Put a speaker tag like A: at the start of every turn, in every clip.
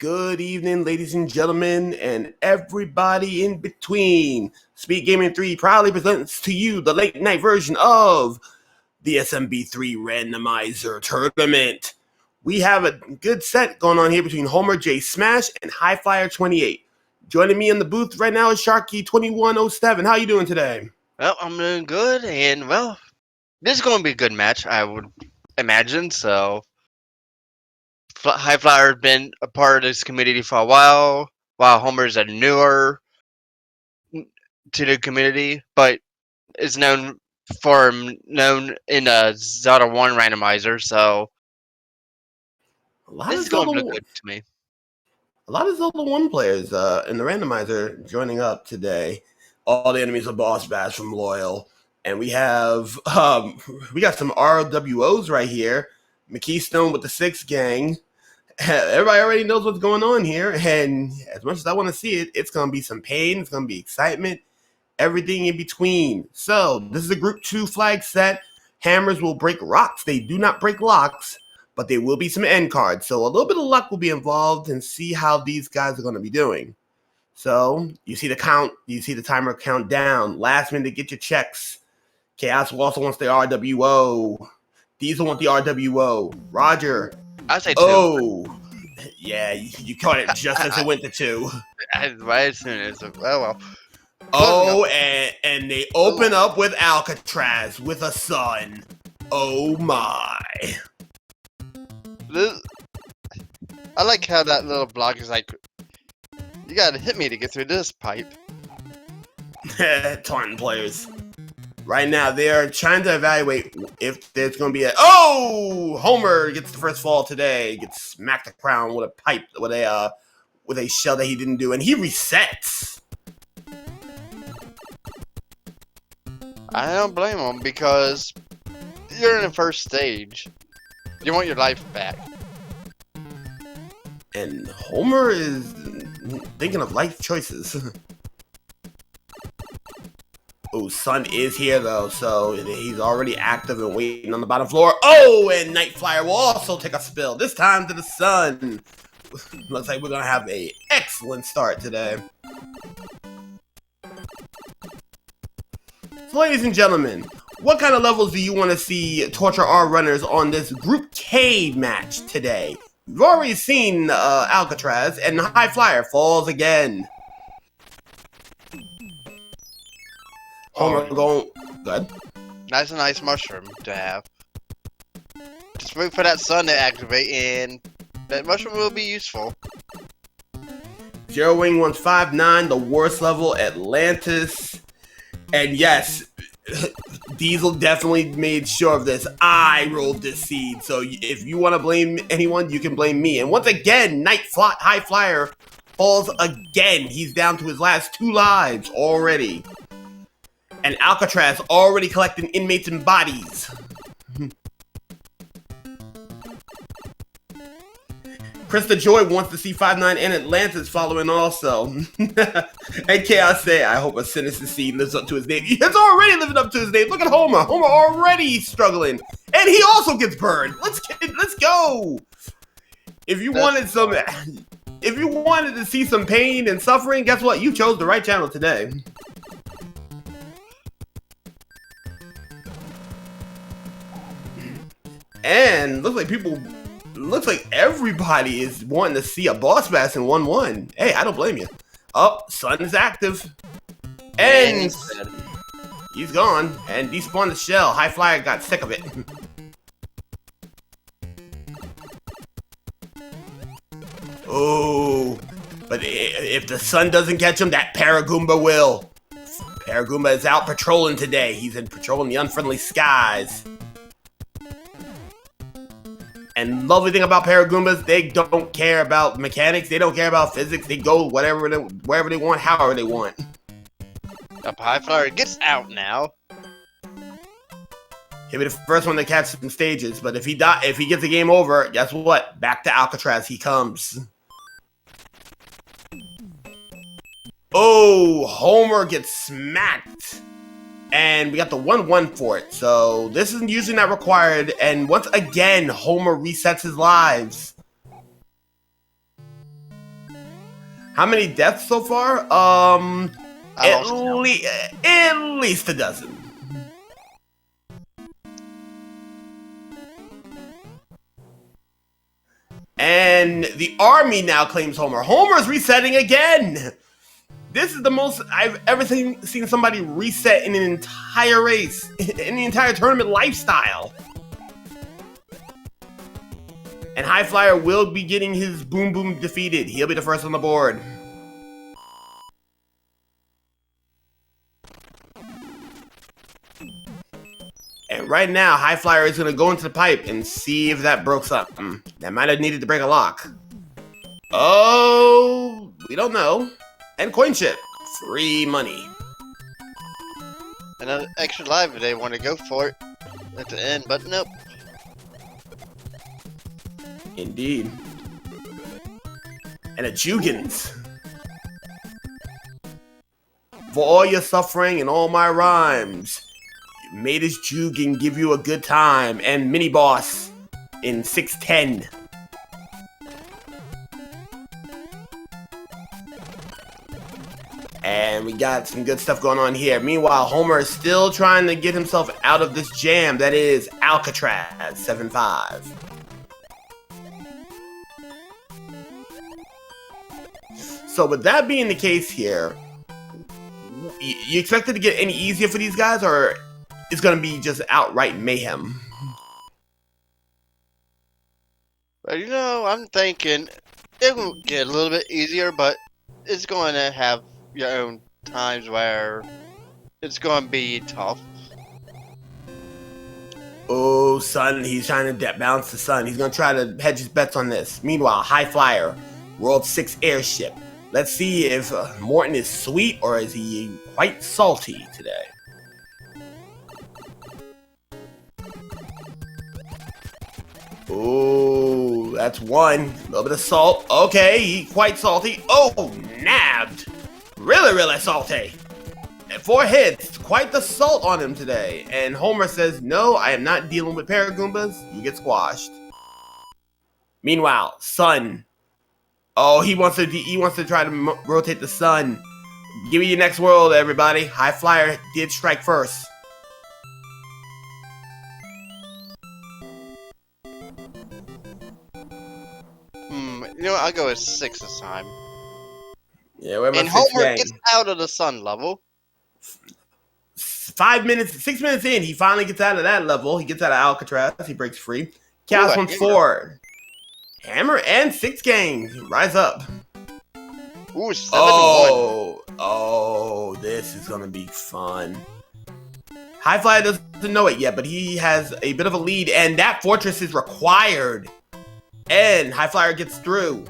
A: Good evening, ladies and gentlemen, and everybody in between. SpeedGaming 3 proudly presents to you the late night version of the SMB3 Randomizer Tournament. We have a good set going on here between homerjsmash and highflyer28. Joining me in the booth right now is Sharky2107. How you doing today?
B: Well, I'm doing good, and well, this is going to be a good match, I would imagine. So, High Flyer has been a part of this community for a while Homer's a newer to the community, but is known in the Zelda 1 randomizer. So, this is going to look good to me.
A: A lot of Zelda 1 players in the randomizer joining up today. All the enemies are boss bash from Loyal. And we have we got some RWOs right here. McKeystone with the 6 gang. Everybody already knows what's going on here. And as much as I want to see it, it's going to be some pain. It's going to be excitement. Everything in between. So this is a group 2 flag set. Hammers will break rocks. They do not break locks, but there will be some end cards. So a little bit of luck will be involved and see how these guys are going to be doing. So you see the count. You see the timer count down. Last minute to get your checks. Chaos also wants the RWO. Diesel want the RWO. Roger.
B: I say 2.
A: Oh, yeah, you caught it just as it went to 2.
B: Right as soon as well.
A: Oh, and they open up with Alcatraz with a sun. Oh my.
B: I like how that little block is like, you gotta hit me to get through this pipe.
A: Taunting players. Right now, they are trying to evaluate if there's going to be a... Oh! Homer gets the first fall today. Gets smacked the crown with a pipe, with a shell that he didn't do. And he resets.
B: I don't blame him because you're in the first stage. You want your life back.
A: And Homer is thinking of life choices. Oh, Sun is here, though, so he's already active and waiting on the bottom floor. Oh, and Night Flyer will also take a spill, this time to the Sun. Looks like we're going to have an excellent start today. So, ladies and gentlemen, what kind of levels do you want to see Torture R runners on this Group K match today? We've already seen Alcatraz, and High Flyer falls again. Homer going good.
B: That's a nice mushroom to have. Just wait for that sun to activate, and that mushroom will be useful.
A: Zero Wing 159, the worst level, Atlantis. And yes, Diesel definitely made sure of this. I rolled this seed, so if you want to blame anyone, you can blame me. And once again, High Flyer falls again. He's down to his last 2 lives already. And Alcatraz already collecting inmates and bodies. Krista Joy wants to see 5-9 and Atlantis following also. And Chaos say, I hope a sinister seed lives up to his name. It's already living up to his name. Look at Homer. Homer already struggling. And he also gets burned. Let's go. If you wanted to see some pain and suffering, guess what? You chose the right channel today. And looks like everybody is wanting to see a boss bash in 1-1. Hey, I don't blame you. Oh, Sun is active. And he's gone. And despawned the shell. High Flyer got sick of it. Oh, but if the Sun doesn't catch him, that Paragoomba will. Paragoomba is out patrolling today. He's in patrolling the unfriendly skies. And lovely thing about Paragoombas, they don't care about mechanics. They don't care about physics. They go wherever they want, however they want.
B: The High Flyer gets out now.
A: He'll be the first one to catch some stages. But if he gets the game over, guess what? Back to Alcatraz he comes. Oh, Homer gets smacked. And we got the 1-1 for it. So this is usually not required. And once again, Homer resets his lives. How many deaths so far? At least a dozen. And the army now claims Homer. Homer's resetting again. This is the most I've ever seen somebody reset in an entire race, in the entire tournament lifestyle. And Highflyer will be getting his Boom Boom defeated. He'll be the first on the board. And right now, Highflyer is going to go into the pipe and see if that broke something. That might have needed to break a lock. Oh, we don't know. And coin chip. Free money.
B: Another extra live if they want to go for it at the end, but nope.
A: Indeed. And a Jugans. For all your suffering and all my rhymes, made his Jugan give you a good time. And mini boss in 610. And we got some good stuff going on here. Meanwhile, Homer is still trying to get himself out of this jam. That is Alcatraz 7-5. So with that being the case here, you expect it to get any easier for these guys, or it's going to be just outright mayhem?
B: Well, you know, I'm thinking it will get a little bit easier, but it's going to have your own times where it's going to be tough.
A: Oh, Sun, he's trying to balance the Sun. He's going to try to hedge his bets on this. Meanwhile, Highflyer, World 6 airship. Let's see if Morton is sweet or is he quite salty today. Oh, that's one. A little bit of salt. Okay, he quite salty. Oh, nabbed. Really, really salty. 4 hits. Quite the salt on him today. And Homer says, no, I am not dealing with Paragoombas. You get squashed. Meanwhile, Sun. Oh, he wants to try to rotate the Sun. Give me your next world, everybody. Highflyer did strike first.
B: You know what, I'll go with 6 this time.
A: Yeah, where
B: and Homer gets out of the Sun level.
A: 6 minutes in, he finally gets out of that level. He gets out of Alcatraz. He breaks free. Chaos 1-4. Hammer and 6 gang. Rise up.
B: Ooh, 7-1.
A: Oh, this is gonna be fun. Highflyer doesn't know it yet, but he has a bit of a lead, and that fortress is required. And Highflyer gets through.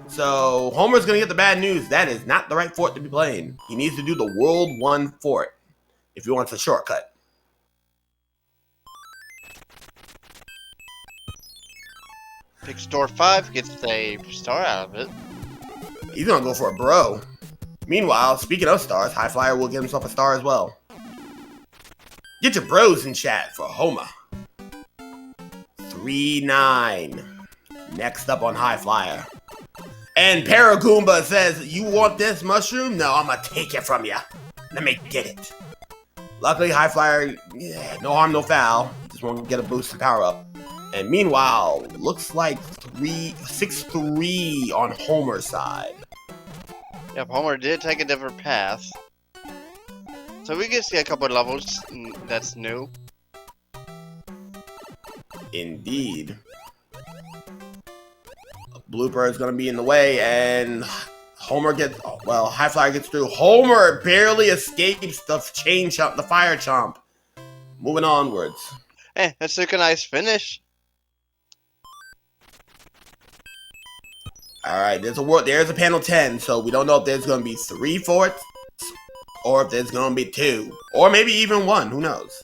A: So Homer's gonna get the bad news. That is not the right fort to be playing. He needs to do the World 1 fort if he wants a shortcut.
B: Pick Store 5, gets a star out of it.
A: He's gonna go for a bro. Meanwhile, speaking of stars, Highflyer will get himself a star as well. Get your bros in chat for Homer. 3-9. Next up on Highflyer. And Paragoomba says, you want this mushroom? No, I'm gonna take it from you. Let me get it. Luckily, Highflyer, no harm, no foul. Just want to get a boost to power up. And meanwhile, looks like 6-3 on Homer's side.
B: Yep, Homer did take a different path. So we can see a couple of levels that's new.
A: Indeed. A blooper is going to be in the way, and Homer gets, Highflyer gets through. Homer barely escapes the chain chomp, the fire chomp. Moving onwards.
B: Hey, that's a nice finish.
A: Alright, there's a panel 10, so we don't know if there's going to be 3 forts, or if there's going to be 2, or maybe even 1, who knows.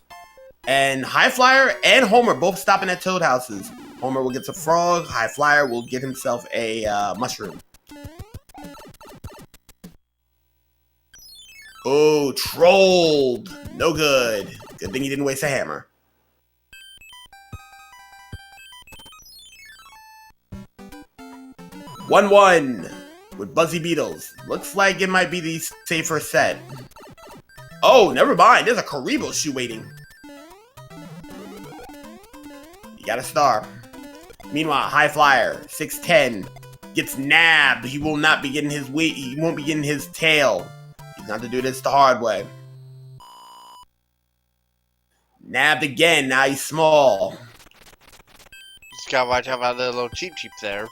A: And Highflyer and Homer both stopping at Toad houses. Homer will get a frog, Highflyer will get himself a mushroom. Oh, trolled! No good. Good thing he didn't waste a hammer. One. with Buzzy Beetles. Looks like it might be the safer set. Oh, never mind. There's a Karibo shoe waiting. You got a star. Meanwhile, High Flyer 610 gets nabbed. He will not be getting his weight. He won't be getting his tail. He's not to do this the hard way. Nabbed again. Now he's small.
B: Just gotta watch out for the little cheap there.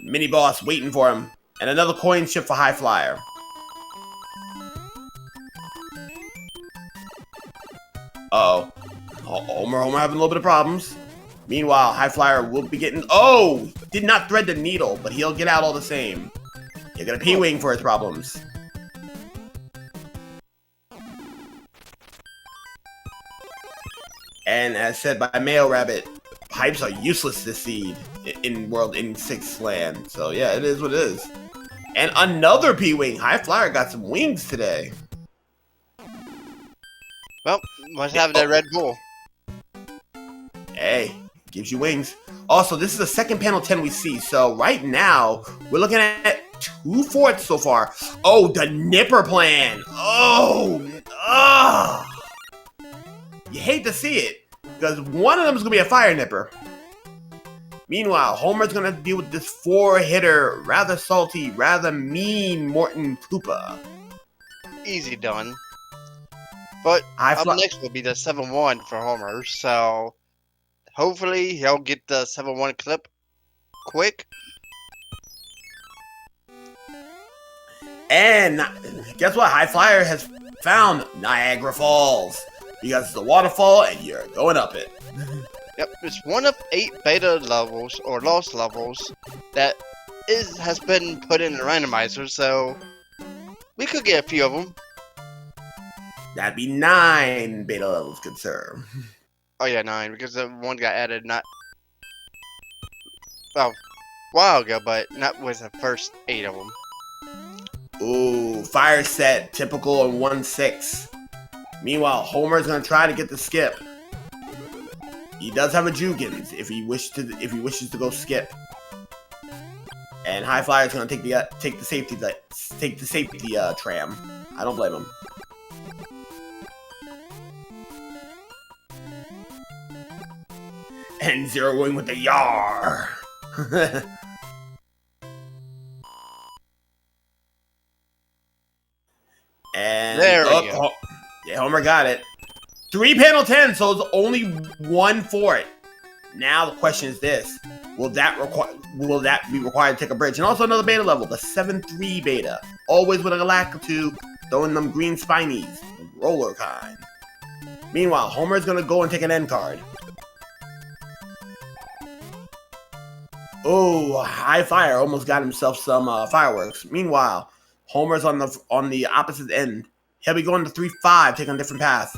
A: Mini boss waiting for him. And another coin chip for High Flyer. Uh-oh. Homer having a little bit of problems. Meanwhile, High Flyer will be getting... Oh! Did not thread the needle, but he'll get out all the same. You're gonna P-Wing for his problems. And as said by Mayo Rabbit, pipes are useless this seed in 6th land. So yeah, it is what it is. And another P-Wing. High Flyer got some wings today.
B: Well, must have that Red Bull.
A: Hey, gives you wings. Also, this is the second panel 10 we see. So right now, we're looking at 2 forts so far. Oh, the Nipper plan. Oh, you hate to see it, because one of them is going to be a Fire Nipper. Meanwhile, Homer's going to deal with this 4-hitter, rather salty, rather mean Morton Koopa.
B: Easy done. But up next will be the 7-1 for Homer, so hopefully he'll get the 7-1 clip quick.
A: And guess what? High Flyer has found Niagara Falls. Because it's a waterfall and you're going up it.
B: Yep, it's one of 8 beta levels or lost levels that has been put in the randomizer, so we could get a few of them.
A: That'd be 9 beta levels, good sir.
B: Oh yeah, 9, because the one got added a while ago, but not with the first 8 of them.
A: Ooh, fire set, typical on 1-6. Meanwhile, Homer's gonna try to get the skip. He does have a Jugins if he wishes to go skip. And High Flyer's gonna take the safety tram. I don't blame him. And zeroing with the yar. And
B: there we go.
A: Yeah, Homer got it. 3 panel 10, so it's only 1 for it. Now the question is this: will that be required to take a bridge? And also another beta level, the 7-3 beta, always with a Galactitude, throwing them green spinies, roller kind. Meanwhile, Homer's gonna go and take an end card. Oh, High Flyer almost got himself some fireworks. Meanwhile, Homer's on the opposite end. He'll be going to 3-5, taking a different path.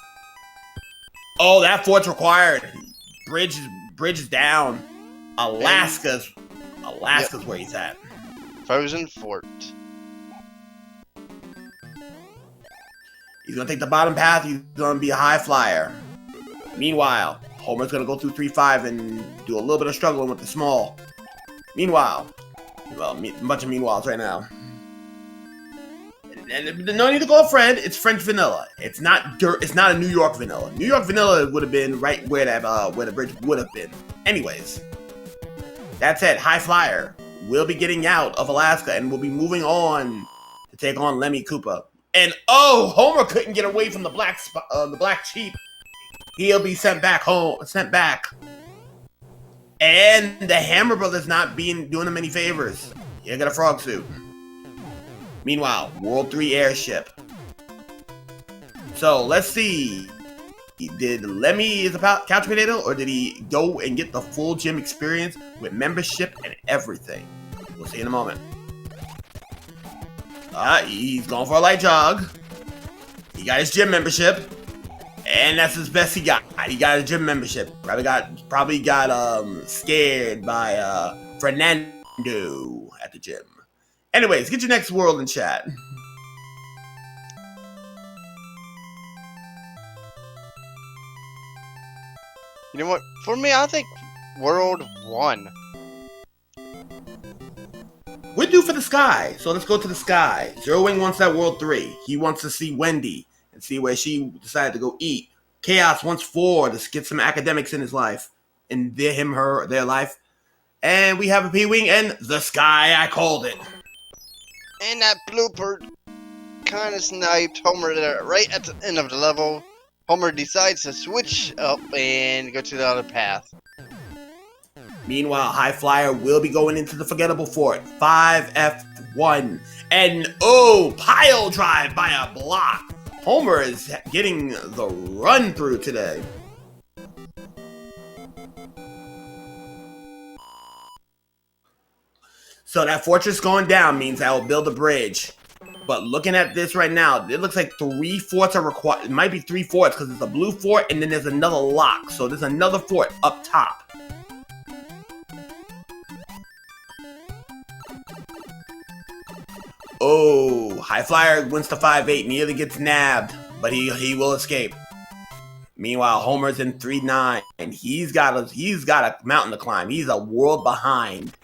A: Oh, that fort's required. Bridge is down. Alaska's where he's at.
B: Frozen Fort.
A: He's gonna take the bottom path. He's gonna be a High Flyer. Meanwhile, Homer's gonna go through 3-5 and do a little bit of struggling with the small. Meanwhile, well, a bunch of meanwhiles right now. And no need to go Fred. It's French vanilla. It's not a New York vanilla. New York vanilla would have been right where the bridge would have been. Anyways, that said, High Flyer will be getting out of Alaska and will be moving on to take on Lemmy Koopa. And oh, Homer couldn't get away from the black sheep. He'll be sent back home. And the Hammer Brothers not doing him any favors. You got a frog suit. Meanwhile, World 3 airship. So, let's see. Did Lemmy is a couch potato, or did he go and get the full gym experience with membership and everything? We'll see in a moment. He's going for a light jog. He got his gym membership. And that's as best he got. He got a gym membership. Probably got scared by Fernando at the gym. Anyways, get your next world in chat.
B: You know what? For me, I think World 1.
A: We're could do for the sky. So let's go to the sky. Zero Wing wants that World 3. He wants to see Wendy and see where she decided to go eat. Chaos wants 4 to get some academics in his life. And their life. And we have a P-Wing and the sky, I called it.
B: And that blooper kind of sniped Homer there right at the end of the level. Homer decides to switch up and go to the other path.
A: Meanwhile, High Flyer will be going into the forgettable fort. 5F1. And pile drive by a block. Homer is getting the run through today. So that fortress going down means I will build a bridge. But looking at this right now, it looks like 3 forts are required. It might be 3 forts because there's a blue fort and then there's another lock. So there's another fort up top. High Flyer wins to 5-8, nearly gets nabbed, but he will escape. Meanwhile, Homer's in 3-9, and he's got a mountain to climb. He's a world behind.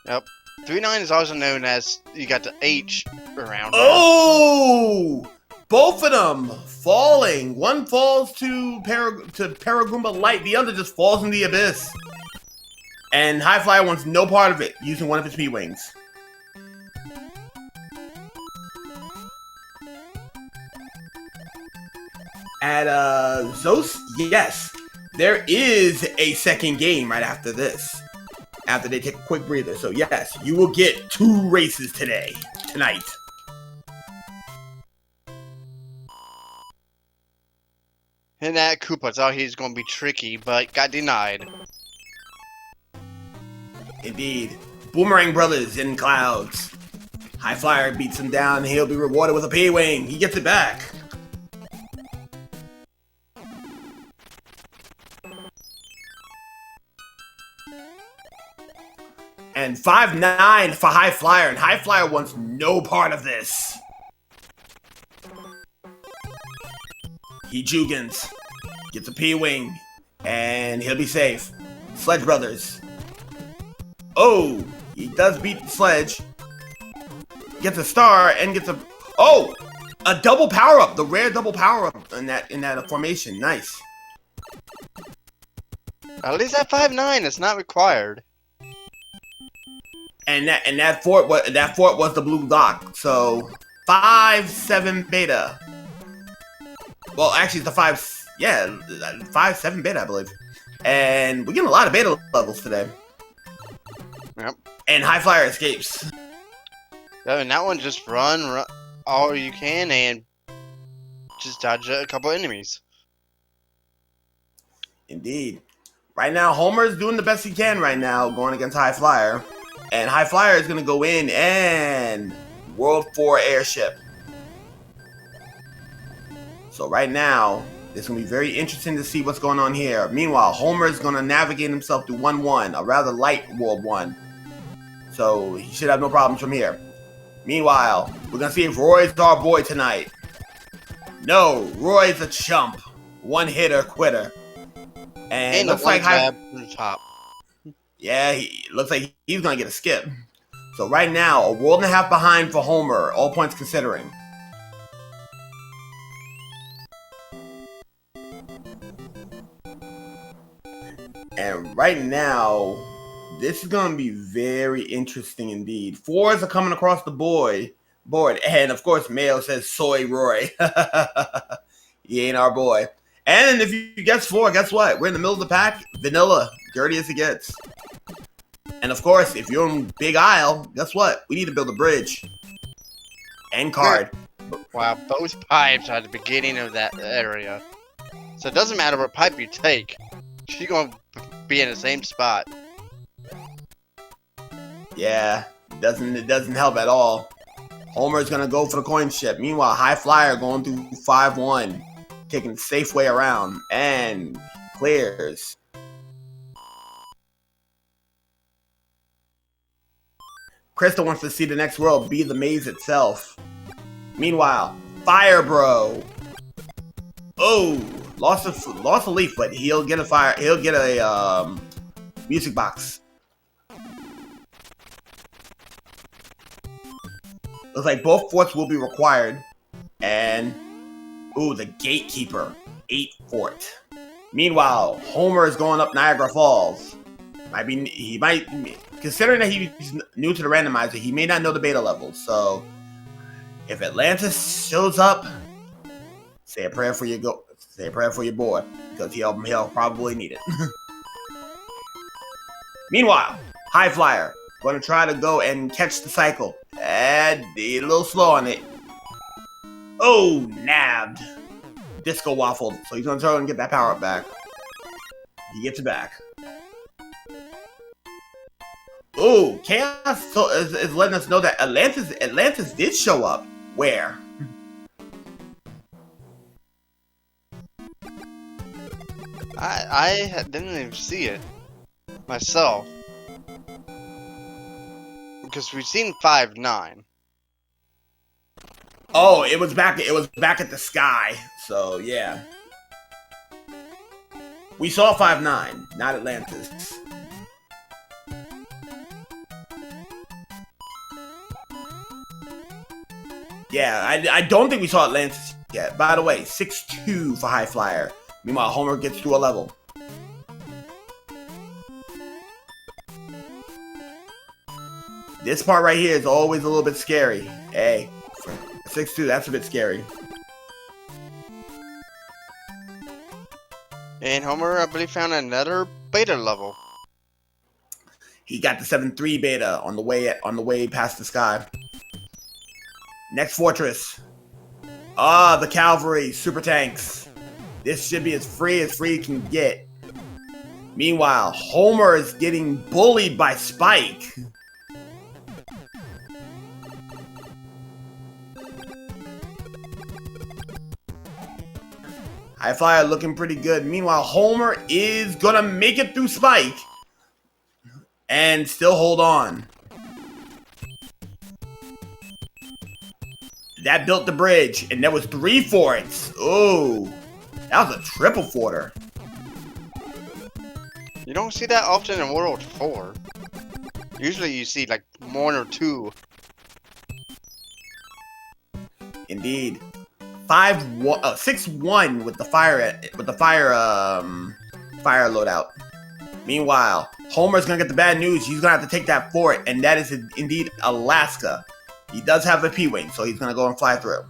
B: Yep. 3-9 is also known as you got the H around.
A: Both of them falling. One falls to Paragoomba Light. The other just falls in the abyss. And High Flyer wants no part of it, using one of his P-Wings. At Zos, yes, there is a second game right after this. After they take a quick breather. So yes, you will get 2 races tonight.
B: And that Koopa thought he was going to be tricky, but got denied.
A: Indeed. Boomerang Brothers in clouds. High Flyer beats him down and he'll be rewarded with a P-Wing. He gets it back. And 5-9 for High Flyer, and High Flyer wants no part of this. He Jugans, gets a P-Wing, and he'll be safe. Sledge Brothers. He does beat Sledge. Gets a star and gets a double power-up, the rare double power-up in that formation. Nice.
B: At least at 5-9, it's not required.
A: And that fort was the blue lock. So 5-7 beta. Well, actually, it's the 5-7 beta, I believe. And we're getting a lot of beta levels today.
B: Yep.
A: And High Flyer escapes.
B: Yeah, and that one just run all you can and just dodge a couple enemies.
A: Indeed. Right now, Homer's doing the best he can right now, going against High Flyer. And High Flyer is going to go in and World 4 airship. So right now, it's going to be very interesting to see what's going on here. Meanwhile, Homer is going to navigate himself to 1-1, a rather light World 1. So he should have no problems from here. Meanwhile, we're going to see if Roy's our boy tonight. No, Roy's a chump. One-hitter quitter. And looks like
B: from the top.
A: Yeah, looks like he's going to get a skip. So right now, a world and a half behind for Homer, all points considering. And right now, this is going to be very interesting indeed. 4s are coming across the board. And of course, Mayo says, soy Roy. He ain't our boy. And if you guess 4, guess what? We're in the middle of the pack. Vanilla. Dirty as it gets. And of course, if you're in Big Isle, guess what? We need to build a bridge. End card.
B: Wow, both pipes are at the beginning of that area. So it doesn't matter what pipe you take. She's going to be in the same spot.
A: Yeah, it doesn't help at all. Homer's going to go for the coin ship. Meanwhile, High Flyer going through 5-1. Taking the safe way around. And clears. Krista wants to see the next world be the maze itself. Meanwhile, Fire Bro. Lost a leaf, but he'll get a Music box. Looks like both forts will be required. And, ooh, the Gatekeeper. 8 fort. Meanwhile, Homer is going up Niagara Falls. He might, considering that he's new to the randomizer, he may not know the beta level. So, if Atlantis shows up, say a prayer for your boy, because he'll probably need it. Meanwhile, High Flyer going to try to go and catch the cycle. And a little slow on it. Oh, nabbed. Disco waffled, so he's going to try and get that power up back. He gets it back. Oh, Chaos is letting us know that Atlantis did show up. Where?
B: I didn't even see it myself. Because we've seen 5-9.
A: Oh, it was back at the sky. So yeah. We saw 5-9, not Atlantis. Yeah, I don't think we saw Atlantis yet. By the way, 6-2 for High Flyer. Meanwhile, Homer gets to a level. This part right here is always a little bit scary. Hey, 6-2, that's a bit scary.
B: And Homer, I believe, found another beta level.
A: He got the 7-3 beta on the way past the sky. Next fortress. Ah, the cavalry, super tanks. This should be as free can get. Meanwhile, Homer is getting bullied by Spike. High Flyer looking pretty good. Meanwhile, Homer is gonna make it through Spike and still hold on. That built the bridge, and there was 3 forts. Oh, that was a triple forter.
B: You don't see that often in World 4. Usually you see like 1 or 2.
A: Indeed. 6-1 with the fire loadout. Meanwhile, Homer's gonna get the bad news. He's gonna have to take that fort, and that is indeed Alaska. He does have a P-wing, so he's gonna go and fly through.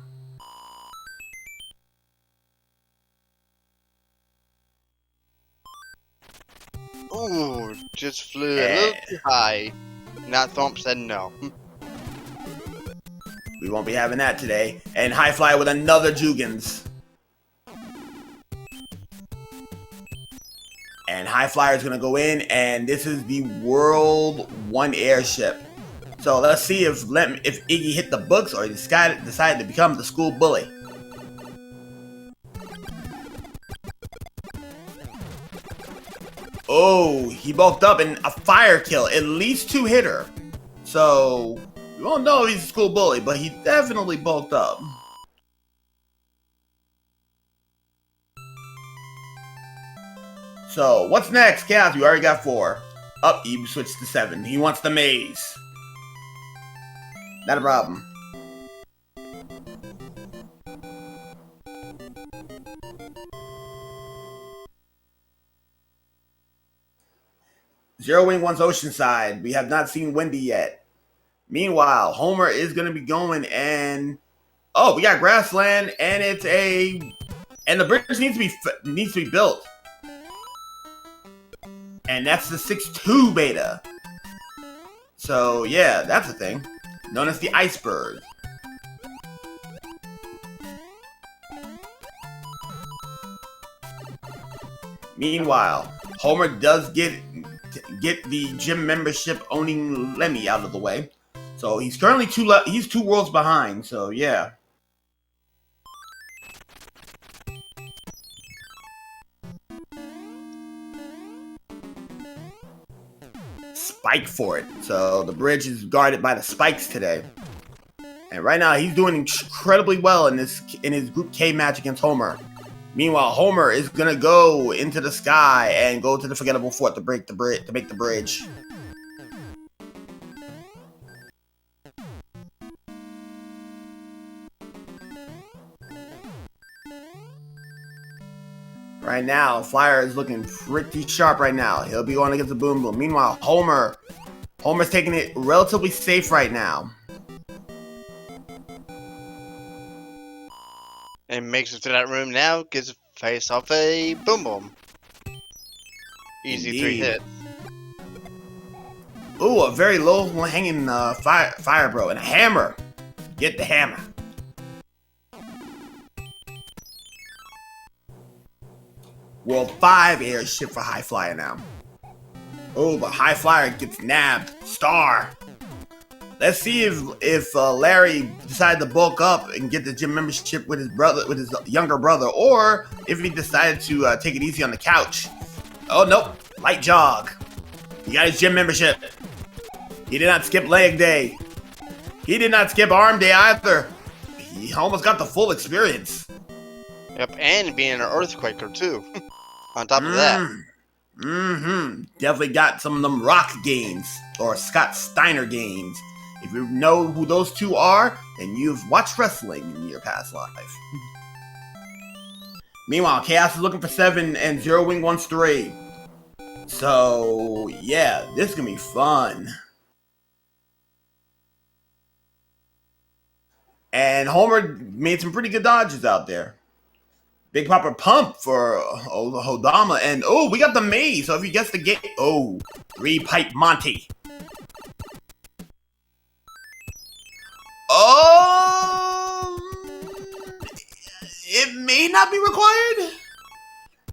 B: Ooh, just flew a little too high. Not Thump said no.
A: We won't be having that today. And High Fly with another Jugans. And High Flyer is going to go in, and this is the World 1 airship. So let's see if Iggy hit the books or he decided to become the school bully. Oh, he bulked up and a fire kill. At least 2 hitter. So we won't know if he's a school bully, but he definitely bulked up. So what's next? Chaos, we already got 4. Up, he switched to 7. He wants the maze. Not a problem. Zero Wing wants Oceanside. We have not seen Wendy yet. Meanwhile, Homer is going to be going and... Oh, we got Grassland, and it's a... And the bridge needs to be built. And that's the 6-2 beta. So, yeah, that's a thing. Known as the Iceberg. Meanwhile, Homer does get the gym membership owning Lemmy out of the way. So he's currently 2 worlds behind, so yeah. Spike for it. So the bridge is guarded by the spikes today. And right now he's doing incredibly well in his Group K match against Homer. Meanwhile, Homer is gonna go into the sky and go to the forgettable fort to make the bridge. Right now, Flyer is looking pretty sharp right now. He'll be going against the Boom Boom. Meanwhile, Homer's taking it relatively safe right now.
B: And makes it to that room now, gets face off a Boom Boom. Easy
A: Indeed.
B: 3 hit.
A: Ooh, a very low hanging fire bro, and a hammer. Get the hammer. World 5 airship for High Flyer now. Oh, but High Flyer gets nabbed. Star. Let's see if Larry decided to bulk up and get the gym membership with his brother, with his younger brother, or if he decided to take it easy on the couch. Oh nope, light jog. He got his gym membership. He did not skip leg day. He did not skip arm day either. He almost got the full experience.
B: Yep, and being an earthquaker too. On top of that.
A: Definitely got some of them rock games, or Scott Steiner games. If you know who those two are, then you've watched wrestling in your past life. Meanwhile, Chaos is looking for 7 and Zero Wing wants 3. So, yeah, this is going to be fun. And Homer made some pretty good dodges out there. Big Papa Pump for Hodama. And, oh, we got the maze. So if you guess the game. Oh, 3-pipe Monty. It may not be required.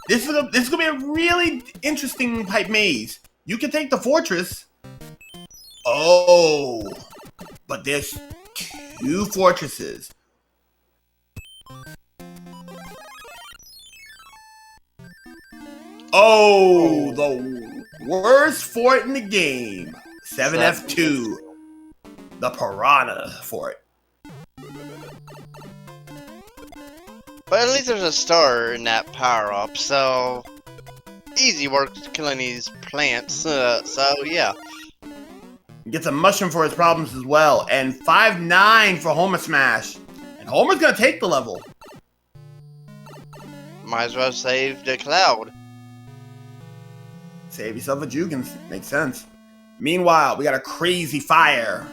A: This is gonna be a really interesting pipe maze. You can take the fortress. Oh, but there's 2 fortresses. Oh, the worst fort in the game. 7F2. The Piranha Fort.
B: But at least there's a star in that power-up, so easy work killing these plants, so yeah.
A: Gets a mushroom for his problems as well, and 5-9 for Homer Smash. And Homer's gonna take the level.
B: Might as well save the cloud.
A: Save yourself a Jugans, makes sense. Meanwhile, we got a crazy fire.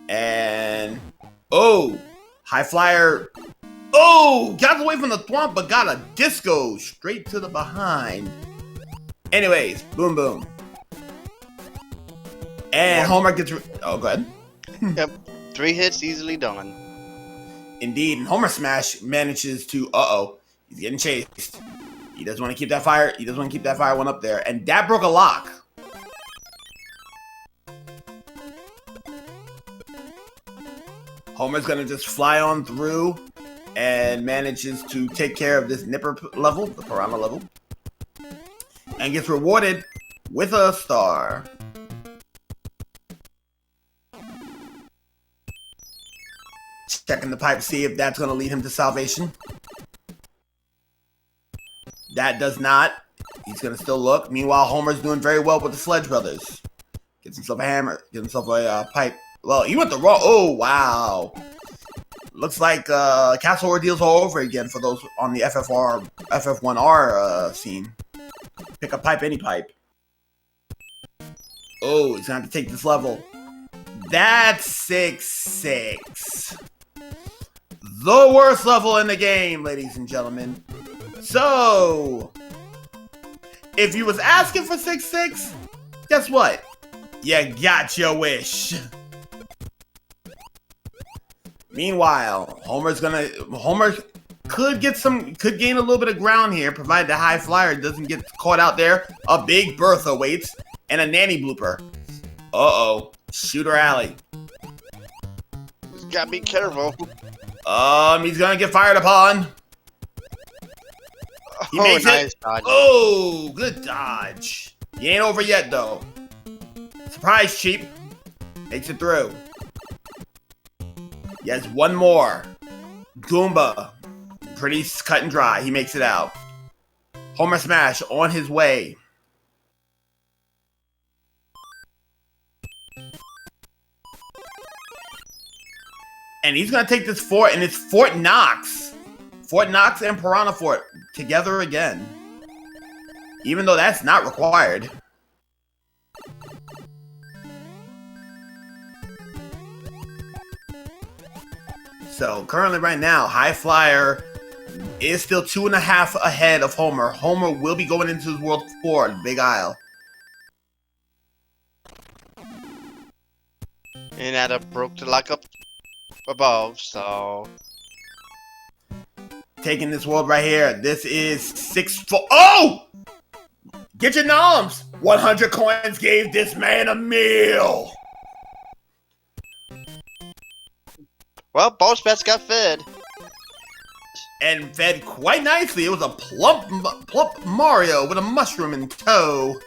A: And, oh, High Flyer. Oh, got away from the thwomp, but got a disco straight to the behind. Anyways, boom, boom. And Homer gets... Oh, go ahead.
B: Yep, 3 hits easily done.
A: Indeed, and Homer Smash manages to... Uh-oh, he's getting chased. He doesn't want to keep that fire. He doesn't want to keep that fire one up there. And that broke a lock. Homer's going to just fly on through and manages to take care of this Nipper level, the Piranha level, and gets rewarded with a star. Checking the pipe to see if that's going to lead him to salvation. That does not. He's going to still look. Meanwhile, Homer's doing very well with the Sledge Brothers. Gets himself a hammer. Gets himself a pipe. Well, he went the wrong... Oh, wow. Looks like Castle Ordeals all over again for those on the FF1R scene. Pick a pipe, any pipe. Oh, he's going to have to take this level. That's 6-6. The worst level in the game, ladies and gentlemen. So, if you was asking for 6-6, guess what? You got your wish. Meanwhile, Homer could gain a little bit of ground here, provided the High Flyer doesn't get caught out there. A big berth awaits, and a nanny blooper. Uh-oh. Shooter alley.
B: Just gotta be careful.
A: He's gonna get fired upon. He makes
B: nice
A: it.
B: dodge.
A: Oh, good dodge. He ain't over yet, though. Surprise, Cheap. Makes it through. He has one more. Goomba. Pretty cut and dry. He makes it out. Homer Smash on his way. And he's going to take this fort, and it's Fort Knox. Fort Knox and Piranha Fort together again. Even though that's not required. So, currently right now, High Flyer is still 2.5 ahead of Homer. Homer will be going into his World 4, Big Isle.
B: And Adam broke the lock up above, so...
A: Taking this world right here. This is 6-4. Oh! Get your noms! 100 coins gave this man a meal.
B: Well, Boss Bats got fed.
A: And fed quite nicely. It was a plump Mario with a mushroom in tow.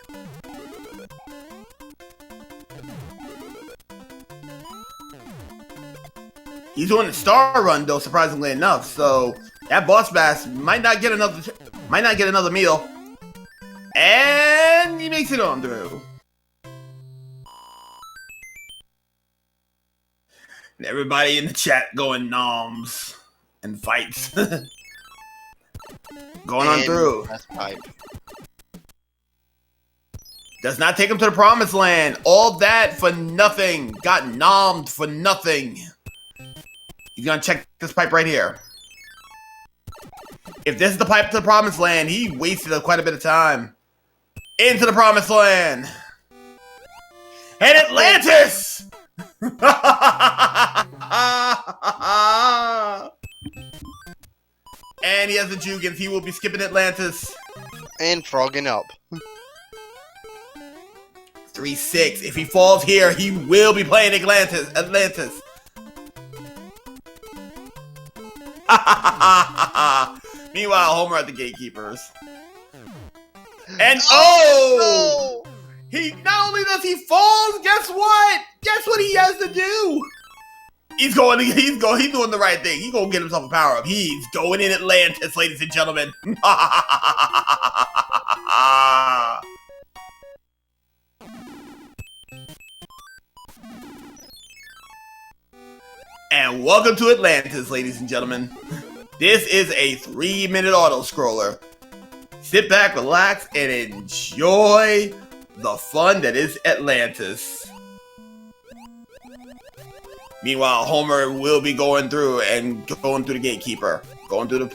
A: He's doing a star run though, surprisingly enough. So that boss bass might not get another meal. And he makes it on through. And everybody in the chat going noms and fights. Going on through.
B: That's pipe.
A: Does not take him to the promised land. All that for nothing. Got nommed for nothing. He's gonna check this pipe right here. If this is the pipe to the promised land, he wasted quite a bit of time. Into the promised land. And Atlantis! And he has the Jugans. He will be skipping Atlantis.
B: And frogging up.
A: 3-6. If he falls here, he will be playing Atlantis. Meanwhile, Homer at the gatekeepers. And oh! He not only does he falls, guess what? Guess what he has to do? He's doing the right thing. He's gonna get himself a power up. He's going in Atlantis, ladies and gentlemen. And welcome to Atlantis, ladies and gentlemen. This is a 3-minute auto-scroller. Sit back, relax, and enjoy the fun that is Atlantis. Meanwhile, Homer will be going through the gatekeeper. Going through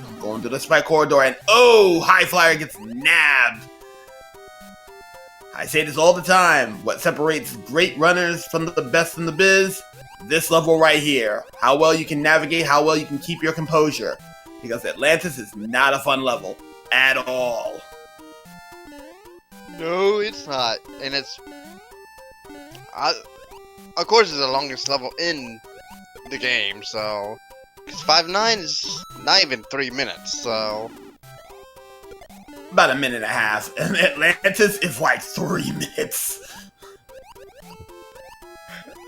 A: the spike corridor, and oh, High Flyer gets nabbed. I say this all the time. What separates great runners from the best in the biz? This level right here. How well you can navigate, how well you can keep your composure. Because Atlantis is not a fun level at all.
B: No, it's not. And it's... of course, it's the longest level in the game, so... Because 5-9 is not even 3 minutes, so...
A: About a minute and a half. And Atlantis is like 3 minutes.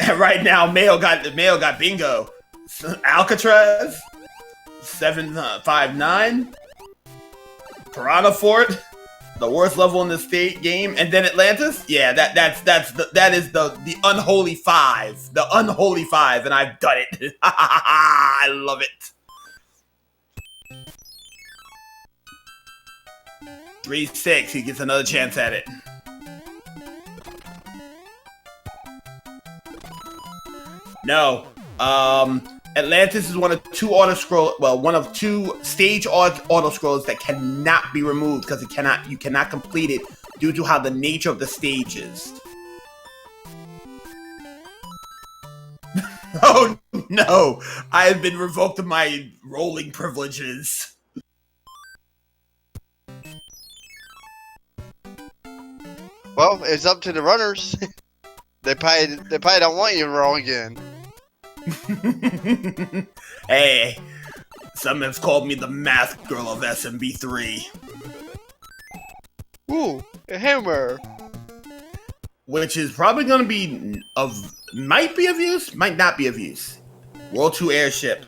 A: And right now, Mayo got bingo. Alcatraz, 759, Piranha Fort, the worst level in the state game, and then Atlantis. Yeah, that is the unholy 5, the unholy 5, and I've done it. I love it. 3-6. He gets another chance at it. No. Atlantis is one of two stage auto scrolls that cannot be removed because you cannot complete it due to how the nature of the stage is. Oh no! I have been revoked of my rolling privileges.
B: Well, it's up to the runners. They probably don't want you to roll again.
A: Hey, some have called me the math girl of SMB3.
B: Ooh, a hammer.
A: Which is probably going to be might be of use, might not be of use. World 2 airship.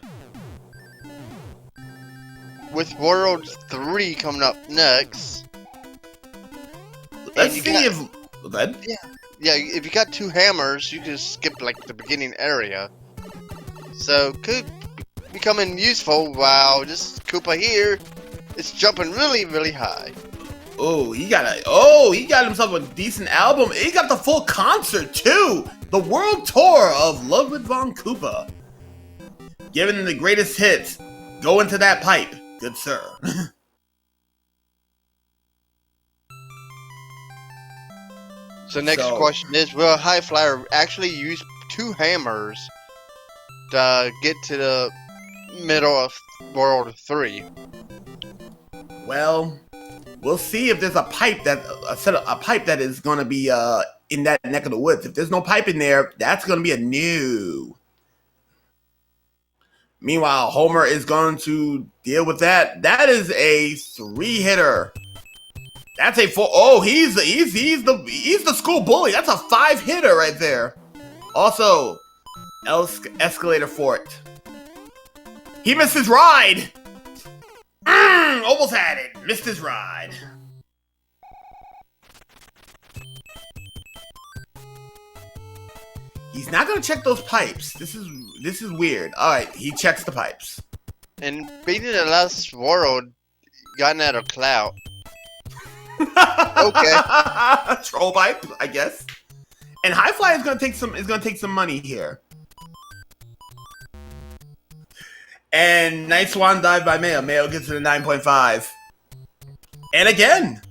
B: with World 3 coming up next.
A: Let's see if... Go ahead.
B: Yeah, if you got 2 hammers, you can skip like the beginning area. So could becoming useful while this Koopa here is jumping really, really high.
A: Oh, he got himself a decent album. He got the full concert too. The world tour of Ludwig von Koopa. Given the greatest hits, go into that pipe, good sir.
B: So next question is, will Highflyer actually use 2 hammers to get to the middle of World 3?
A: Well, we'll see if there's a pipe that is going to be in that neck of the woods. If there's no pipe in there, that's going to be a no. Meanwhile, Homer is going to deal with that. That is a 3-hitter. That's a 4. Oh, he's the school bully. That's a 5-hitter right there. Also, escalator fort. He missed his ride. Almost had it. Missed his ride. He's not gonna check those pipes. This is weird. All right, he checks the pipes.
B: And beating the last world, gotten out of clout.
A: Okay. Troll pipe, I guess. And Highfly is gonna take some money here. And nice swan dive by Mayo. Mayo gets to the 9.5. And again.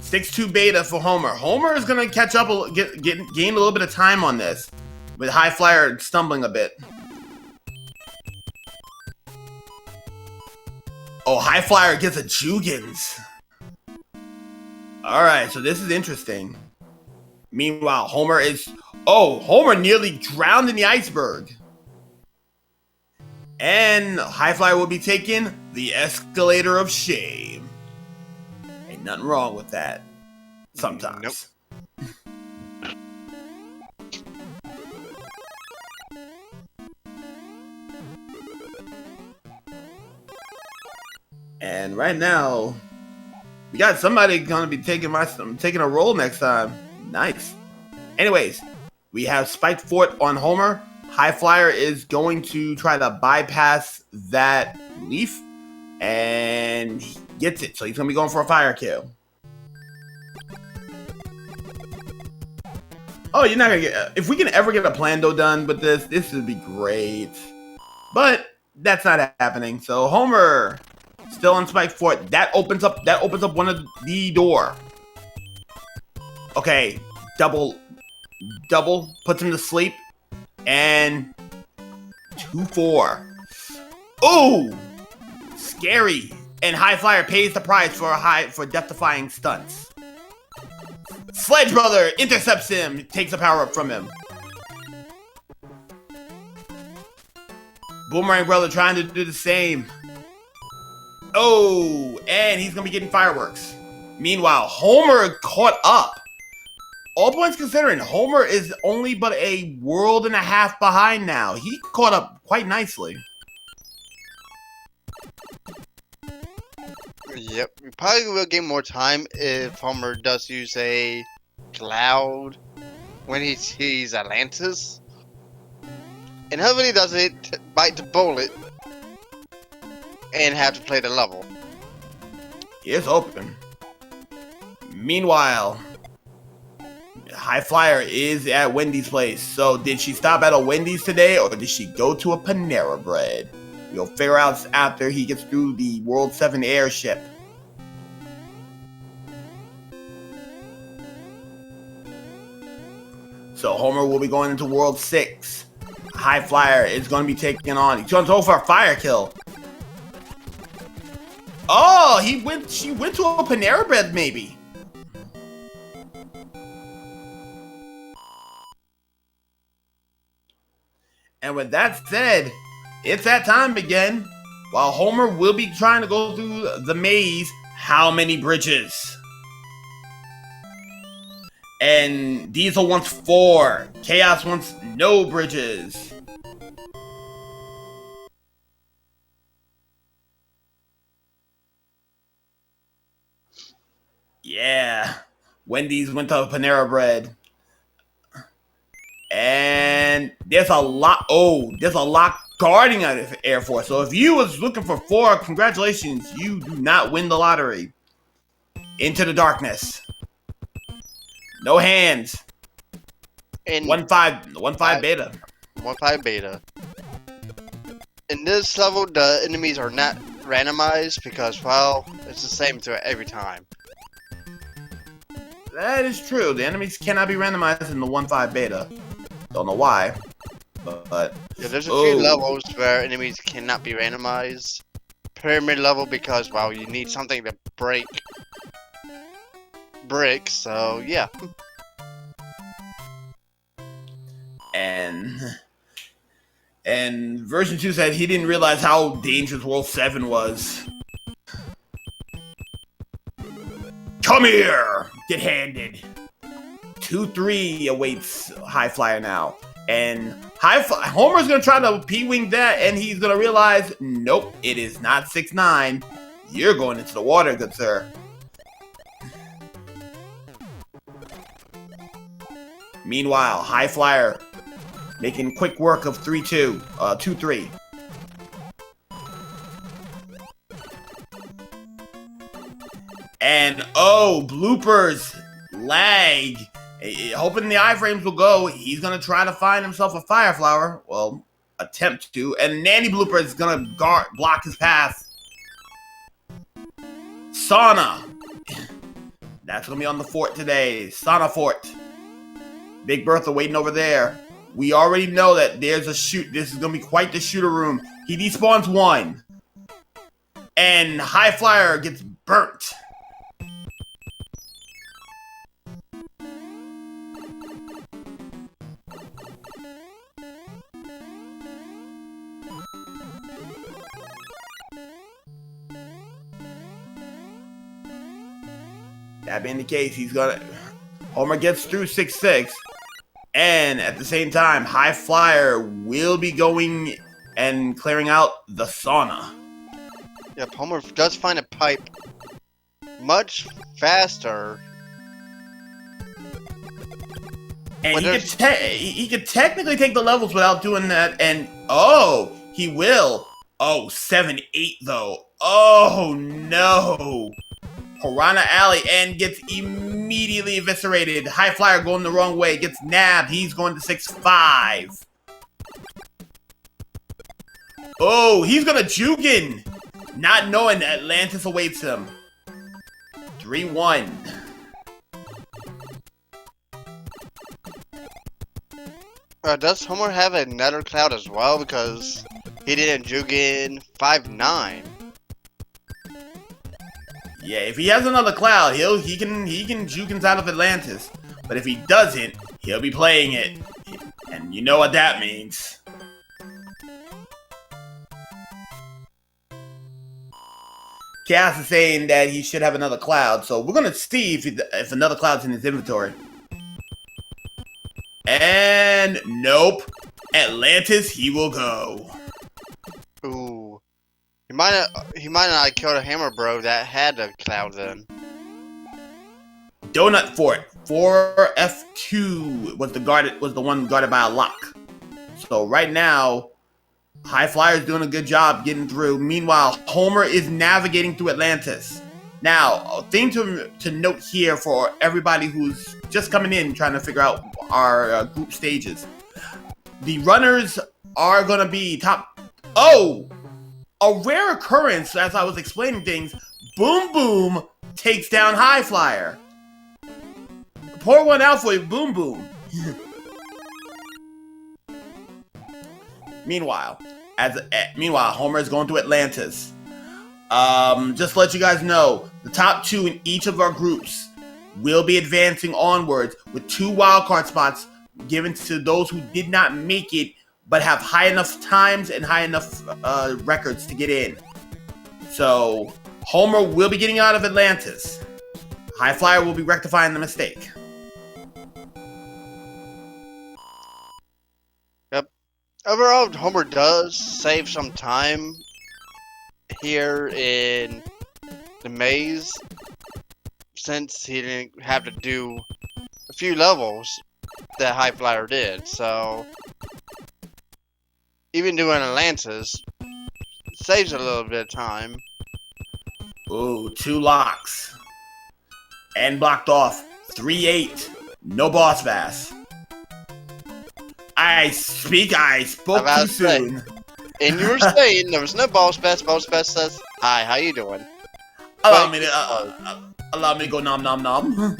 A: 6-2 beta for Homer. Homer is gonna catch up, gain a little bit of time on this, with Highflyer stumbling a bit. Oh, Highflyer gets a Jugans. Alright, so this is interesting. Meanwhile, Homer nearly drowned in the iceberg. And Highflyer will be taking the escalator of shame. Ain't nothing wrong with that. Sometimes.
B: Nope.
A: And right now, we got somebody gonna be taking a role next time. Nice. Anyways, we have Spiked Fort on Homer. Highflyer is going to try to bypass that leaf, and he gets it. So he's gonna be going for a fire kill. Oh, you're not gonna get. If we can ever get a plando done with this would be great. But that's not happening. So Homer still on Spike Fort. That opens up one of the door. Okay, double puts him to sleep, and 2-4. Ooh, scary. And Highflyer pays the price for death-defying stunts. Sledge Brother intercepts him, takes a power up from him. Boomerang Brother trying to do the same. Oh, and he's gonna be getting fireworks. Meanwhile, Homer caught up. All points considering, Homer is only but a world and a half behind now. He caught up quite nicely.
B: Yep, we probably will gain more time if Homer does use a cloud when he sees Atlantis. And hopefully he doesn't bite the bullet and have to play the level.
A: It's open. Meanwhile, Highflyer is at Wendy's place. So did she stop at a Wendy's today, or did she go to a Panera Bread? We'll figure out after he gets through the World 7 airship. So Homer will be going into World 6. Highflyer is going to be taking on. He's going to go for a fire kill. Oh, she went to a Panera Bread maybe. And with that said, it's that time again. While Homer will be trying to go through the maze, how many bridges? And Diesel wants 4. Chaos wants no bridges. Yeah. Wendy's went to Panera Bread. And there's a lot. Oh, there's a lot guarding out of Air Force. So if you was looking for 4, congratulations. You do not win the lottery. Into the darkness. No hands.
B: In
A: 1-5 beta.
B: 1-5 beta. In this level, the enemies are not randomized because, well, it's the same to every time.
A: That is true. The enemies cannot be randomized in the 1-5 beta. Don't know why, but
B: yeah, there's a few levels where enemies cannot be randomized. Pyramid level because, well, you need something to break bricks. So yeah.
A: And version 2 said he didn't realize how dangerous World 7 was. Come here! Get handed. 2-3 awaits High Flyer now. And Homer's going to try to P-wing that, and he's going to realize, nope, it is not 6-9. You're going into the water, good sir. Meanwhile, High Flyer making quick work of 2-3. And oh, bloopers, lag. Hoping the iframes will go. He's gonna try to find himself a fire flower. Well, attempt to. And Nanny Blooper is gonna block his path. Sauna. That's gonna be on the fort today. Sauna fort. Big Bertha waiting over there. We already know that there's a shoot. This is gonna be quite the shooter room. He despawns 1. And High Flyer gets burnt. That being the case, Homer gets through 6-6, and at the same time, High Flyer will be going and clearing out the sauna.
B: Yep, Homer does find a pipe much faster.
A: And he could technically take the levels without doing that, and oh, he will. Oh, 7-8 though. Oh no. Piranha Alley and gets immediately eviscerated. High Flyer going the wrong way. Gets nabbed. He's going to 6-5. Oh, he's going to Jukin. Not knowing Atlantis awaits him. 3-1.
B: Does Homer have another cloud as well? Because he didn't Jukin 5-9.
A: Yeah, if he has another cloud, he can Jukins out of Atlantis. But if he doesn't, he'll be playing it. And you know what that means. Chaos is saying that he should have another cloud, so we're gonna see if another cloud's in his inventory. And nope. Atlantis, he will go.
B: Ooh. He might not killed a hammer bro that had a cloud then.
A: Donut Fort 4F2 was the one guarded by a lock. So right now, High Flyer's doing a good job getting through. Meanwhile, Homer is navigating through Atlantis. Now, a thing to note here for everybody who's just coming in trying to figure out our group stages. The runners are gonna be top. Oh! A rare occurrence, as I was explaining things, Boom Boom takes down High Flyer. Pour one out for you, Boom Boom. Meanwhile, Homer is going to Atlantis. Just to let you guys know, the top 2 in each of our groups will be advancing onwards with 2 wildcard spots given to those who did not make it but have high enough times and high enough records to get in. So, Homer will be getting out of Atlantis. High Flyer will be rectifying the mistake.
B: Yep. Overall, Homer does save some time here in the maze. since he didn't have to do a few levels that High Flyer did. So even doing Atlantis saves a little bit of time.
A: Ooh, 2 locks. And blocked off. 3-8. No boss bass. I spoke too soon.
B: And you were saying there was no boss bass. Boss bass says, "Hi, how you doing?"
A: Allow me to go nom nom nom.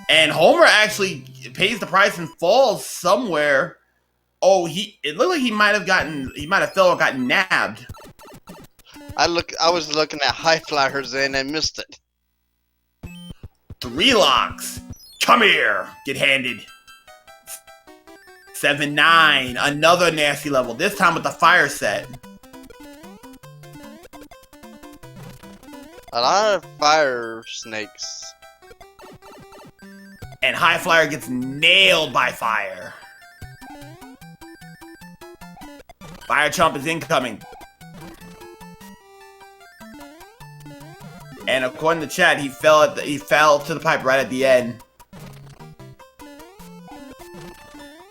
A: And Homer actually pays the price and falls somewhere. Oh, it looked like he might have fell or gotten nabbed.
B: I was looking at High Flyers and I missed it.
A: 3 locks. Come here. Get handed. 7-9. Another nasty level. This time with the fire set.
B: A lot of fire snakes.
A: And High Flyer gets nailed by fire. Fire Chomp is incoming. And according to chat, he fell to the pipe right at the end.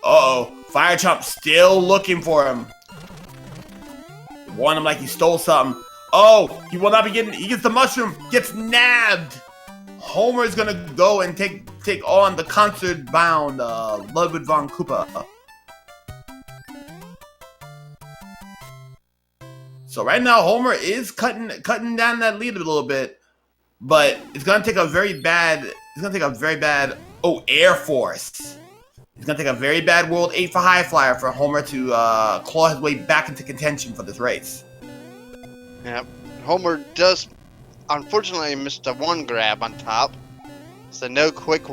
A: Uh-oh. Fire Chomp still looking for him. Warn him like he stole something. Oh, he will not be getting... He gets the mushroom. Gets nabbed. Homer is going to go and take on the concert-bound Ludwig von Koopa. So right now, Homer is cutting down that lead a little bit. But it's going to take a very bad... Oh, Air Force. It's going to take a very bad World 8 for High Flyer for Homer to claw his way back into contention for this race.
B: Yep. Homer does, unfortunately, missed a 1 grab on top. So no quick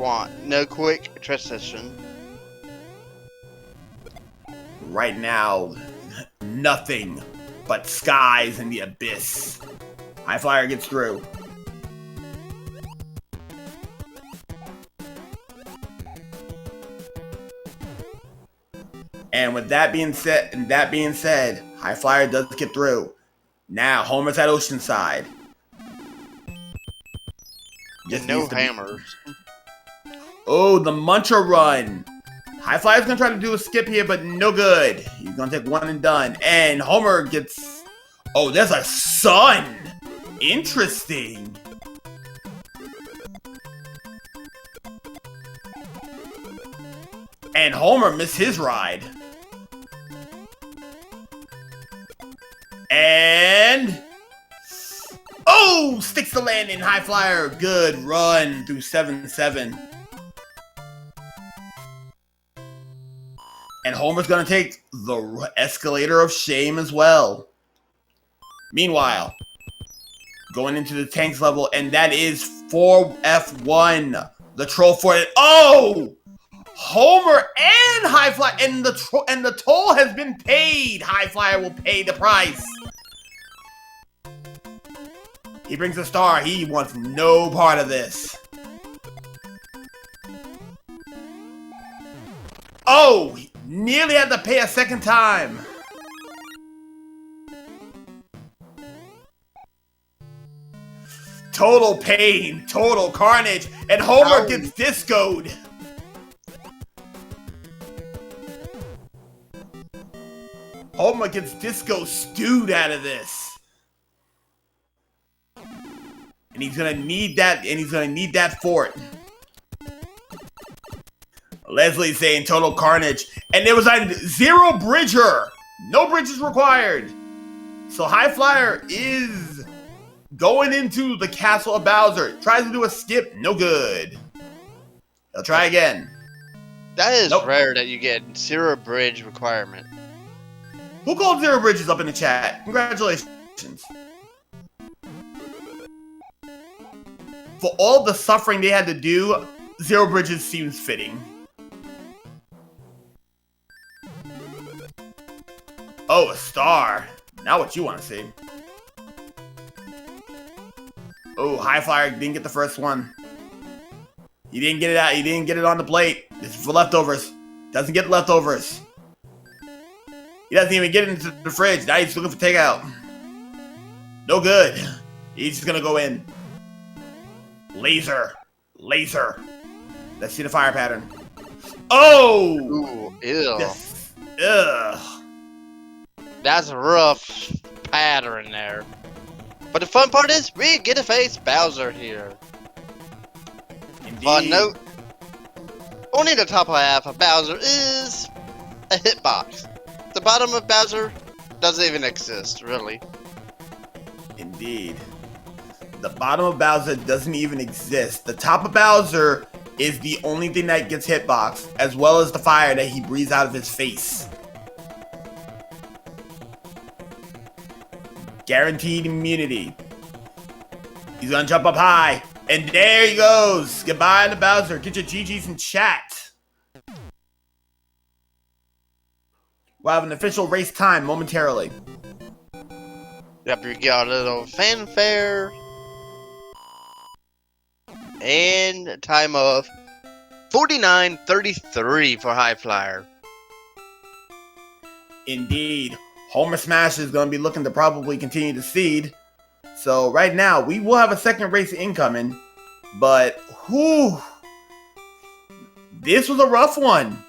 B: transition.
A: Right now, nothing but skies in the abyss. High Flyer gets through. And with that being said, High Flyer does get through. Now Homer's at Oceanside.
B: Just no hammers.
A: Oh, the Muncher run. High Flyer's gonna try to do a skip here, but no good. He's gonna take 1 and done. And Homer gets... Oh, there's a sun. Interesting. And Homer missed his ride. And... Oh! Sticks the landing. High Flyer. Good run through 7-7. And Homer's going to take the escalator of shame as well. Meanwhile, going into the tanks level, and that is 4F1. The troll for it. Oh! Homer and High Flyer, and the toll has been paid. High Flyer will pay the price. He brings a star. He wants no part of this. Oh, he nearly had to pay a second time. Total pain, total carnage, and Homer gets discoed. Homer gets disco stewed out of this. And he's gonna need that fort. Leslie's saying total carnage. And there was a 0 bridger. No bridges required. So High Flyer is going into the castle of Bowser. Tries to do a skip. No good. He'll try again.
B: That is rare that you get 0 bridge requirement.
A: Who called 0 bridges up in the chat? Congratulations. For all the suffering they had to do, 0 bridges seems fitting. Oh, a star. Now what you want to see. Oh, High Flyer didn't get the first one. He didn't get it out. He didn't get it on the plate. This is for leftovers. Doesn't get leftovers. He doesn't even get it into the fridge. Now he's looking for takeout. No good. He's just gonna go in. Laser. Laser. Let's see the fire pattern. Oh!
B: Ooh, ew.
A: This, ugh.
B: That's a rough pattern there. But the fun part is, we get to face Bowser here.
A: Indeed.
B: Fun note, only the top half of Bowser is a hitbox. The bottom of Bowser doesn't even exist, really.
A: Indeed. The bottom of Bowser doesn't even exist. The top of Bowser is the only thing that gets hitboxed, as well as the fire that he breathes out of his face. Guaranteed immunity. He's gonna jump up high. And there he goes. Goodbye to Bowser. Get your GGs in chat. We'll have an official race time momentarily.
B: Yep, we got a little fanfare. And a time of 49:33 for High Flyer.
A: Indeed. Homer Smash is going to be looking to probably continue to seed. So right now, we will have a second race incoming. But, whew. This was a rough one.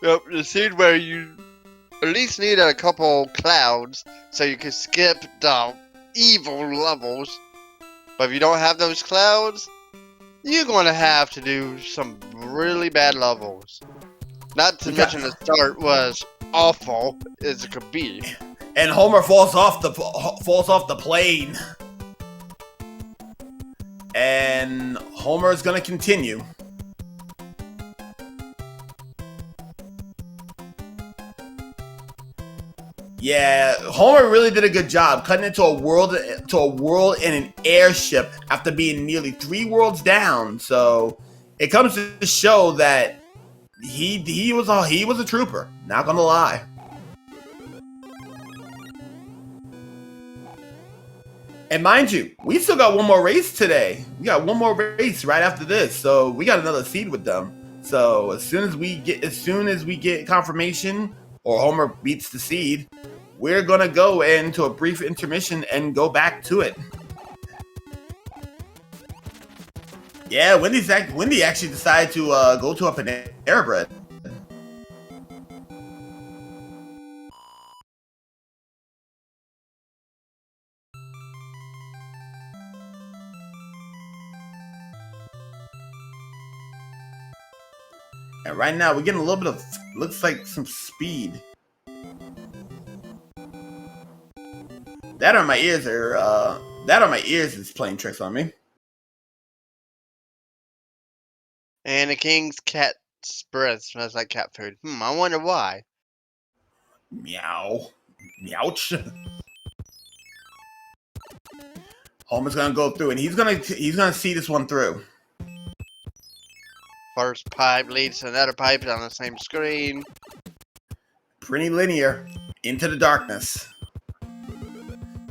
B: Yep, the scene where you at least need a couple clouds so you can skip the evil levels. But if you don't have those clouds, you're going to have to do some really bad levels. Not to mention the start was awful as it could be.
A: And Homer falls off the plane. And Homer is going to continue. Yeah, Homer really did a good job cutting into a world in an airship after being nearly 3 worlds down. So it comes to show that he was a trooper. Not gonna lie. And mind you, we still got one more race today. We got one more race right after this, so we got another seed with them. So as soon as we get confirmation or Homer beats the seed, we're gonna go into a brief intermission and go back to it. Yeah, Wendy actually decided to go to a Panera Bread. And right now we're getting a little bit of, looks like some speed. That or my ears is playing tricks on me.
B: And the king's cat's breath smells like cat food. I wonder why.
A: Meow. Meowch. Homer's gonna go through and he's gonna see this one through.
B: First pipe leads to another pipe on the same screen.
A: Pretty linear. Into the darkness.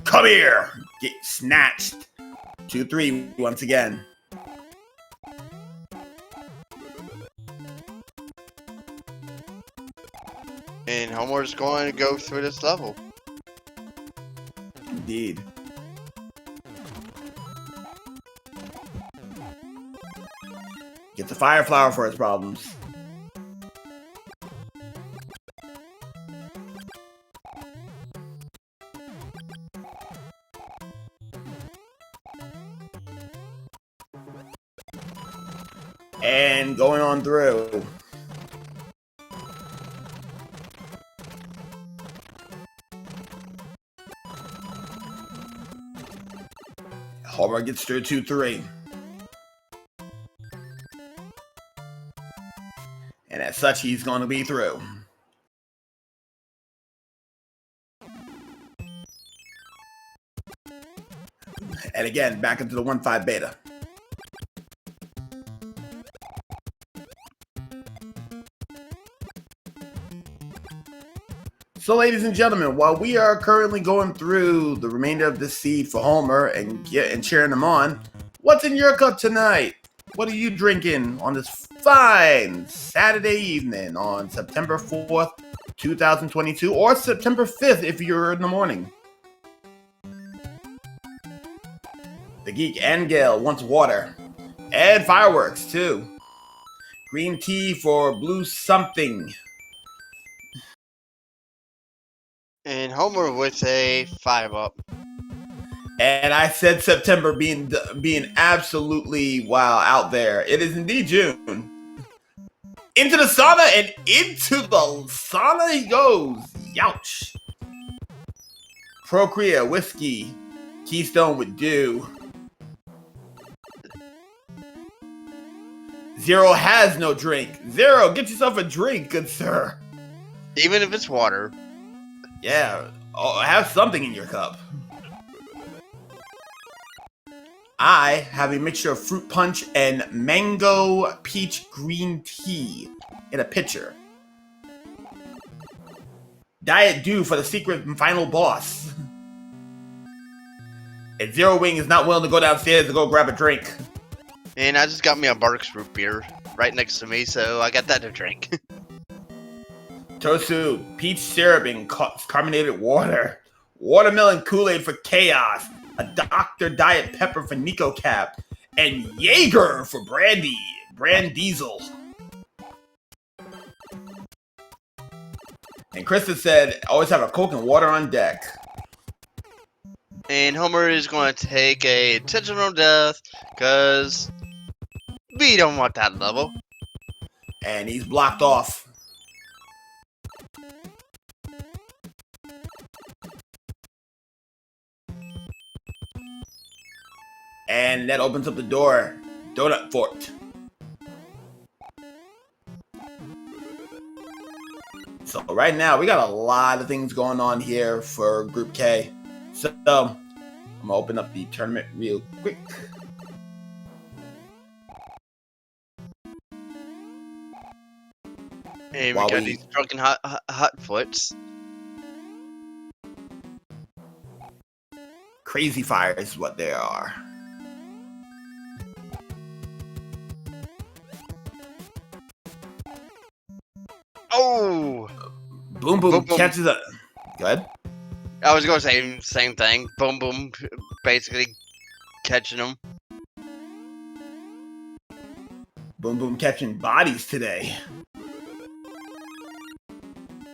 A: Come here! Get snatched. 2-3 once again.
B: And Homer's going to go through this level.
A: Indeed. Get the fire flower for his problems. And going on through. Homer gets through 2-3. And as such, he's going to be through. And again, back into the 1-5 beta. So ladies and gentlemen, while we are currently going through the remainder of this seed for Homer and cheering them on, what's in your cup tonight? What are you drinking on this fine Saturday evening on September 4th, 2022, or September 5th if you're in the morning. The Geek and Gale wants water. And fireworks, too. Green tea for blue something.
B: And Homer with a 5-up.
A: And I said September being absolutely, wow, out there. It is indeed June. Into the sauna, and into the sauna he goes. Youch. Procrea, whiskey. Keystone with dew. Zero has no drink. Zero, get yourself a drink, good sir.
B: Even if it's water.
A: Yeah, have something in your cup. I have a mixture of fruit punch and mango peach green tea in a pitcher. Diet Dew for the secret and final boss. And Zero Wing is not willing to go downstairs to go grab a drink.
B: And I just got me a Barks root beer right next to me, so I got that to drink.
A: Tosu, peach syrup and carbonated water. Watermelon Kool-Aid for Chaos. A Dr. Diet Pepper for Nico Cap. And Jaeger for Brandy. Brand Diesel. And Krista said, always have a Coke and water on deck.
B: And Homer is going to take a intentional death, because we don't want that level.
A: And he's blocked off. And that opens up the door. Donut Fort. So right now, we got a lot of things going on here for Group K. So, I'm going to open up the tournament real quick.
B: And we got these drunken hot foots.
A: Crazy fire is what they are.
B: Oh!
A: Boom Boom catches a... Go ahead.
B: I was going to say same thing. Boom Boom basically catching him.
A: Boom Boom catching bodies today.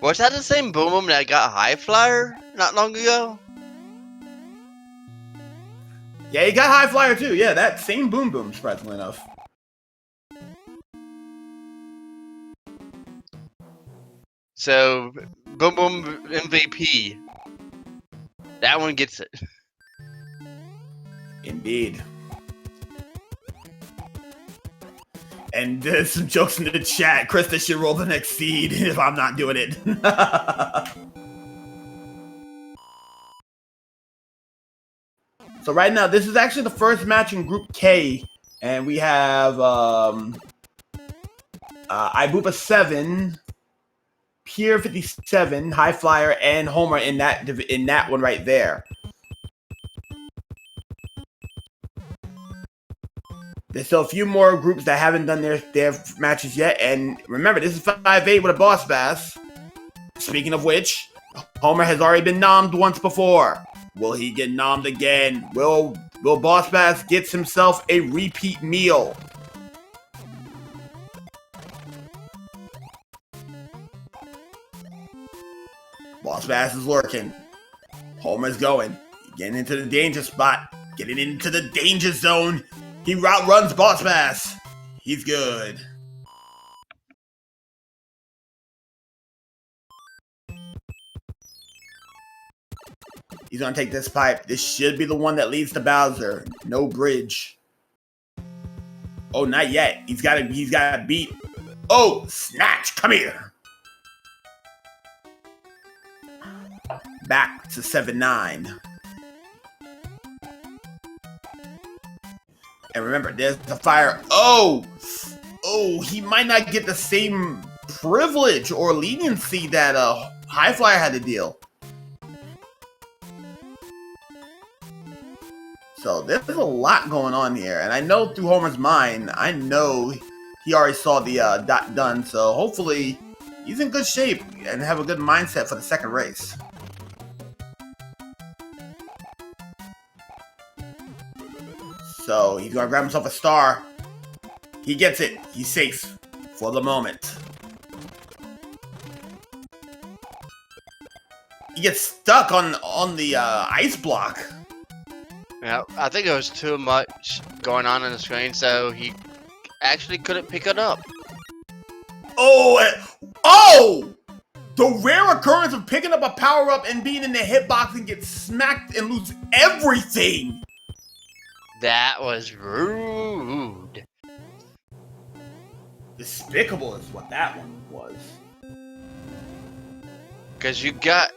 B: Was that the same Boom Boom that got High Flyer not long ago?
A: Yeah, he got High Flyer too. Yeah, that same Boom Boom, surprisingly enough.
B: So, Boom Boom MVP. That one gets it.
A: Indeed. And there's some jokes in the chat. Krista should roll the next seed if I'm not doing it. So right now, this is actually the first match in Group K. And we have Ibupa 7, Pier 57, High Flyer, and Homer in that one right there. There's still a few more groups that haven't done their matches yet. And remember, this is 5-8 with a boss bass. Speaking of which, Homer has already been nommed once before. Will he get nommed again? Will Boss Bass gets himself a repeat meal? Boss Bass is lurking. Homer's going. Getting into the danger spot. Getting into the danger zone. He outruns Boss Bass. He's good. He's gonna take this pipe. This should be the one that leads to Bowser. No bridge. Oh, not yet. He's gotta beat. Oh, Snatch, come here. Back to 7-9. And remember, there's the fire. Oh, he might not get the same privilege or leniency that High Flyer had to deal. So there's a lot going on here, and I know through Homer's mind, I know he already saw the dot done. So hopefully he's in good shape and have a good mindset for the second race. So he's gonna grab himself a star. He gets it. He's safe for the moment. He gets stuck on the ice block.
B: Yeah, I think there was too much going on the screen, so he actually couldn't pick it up.
A: Oh! The rare occurrence of picking up a power-up and being in the hitbox and get smacked and lose everything!
B: That was rude.
A: Despicable is what that one was.
B: Because you grabbed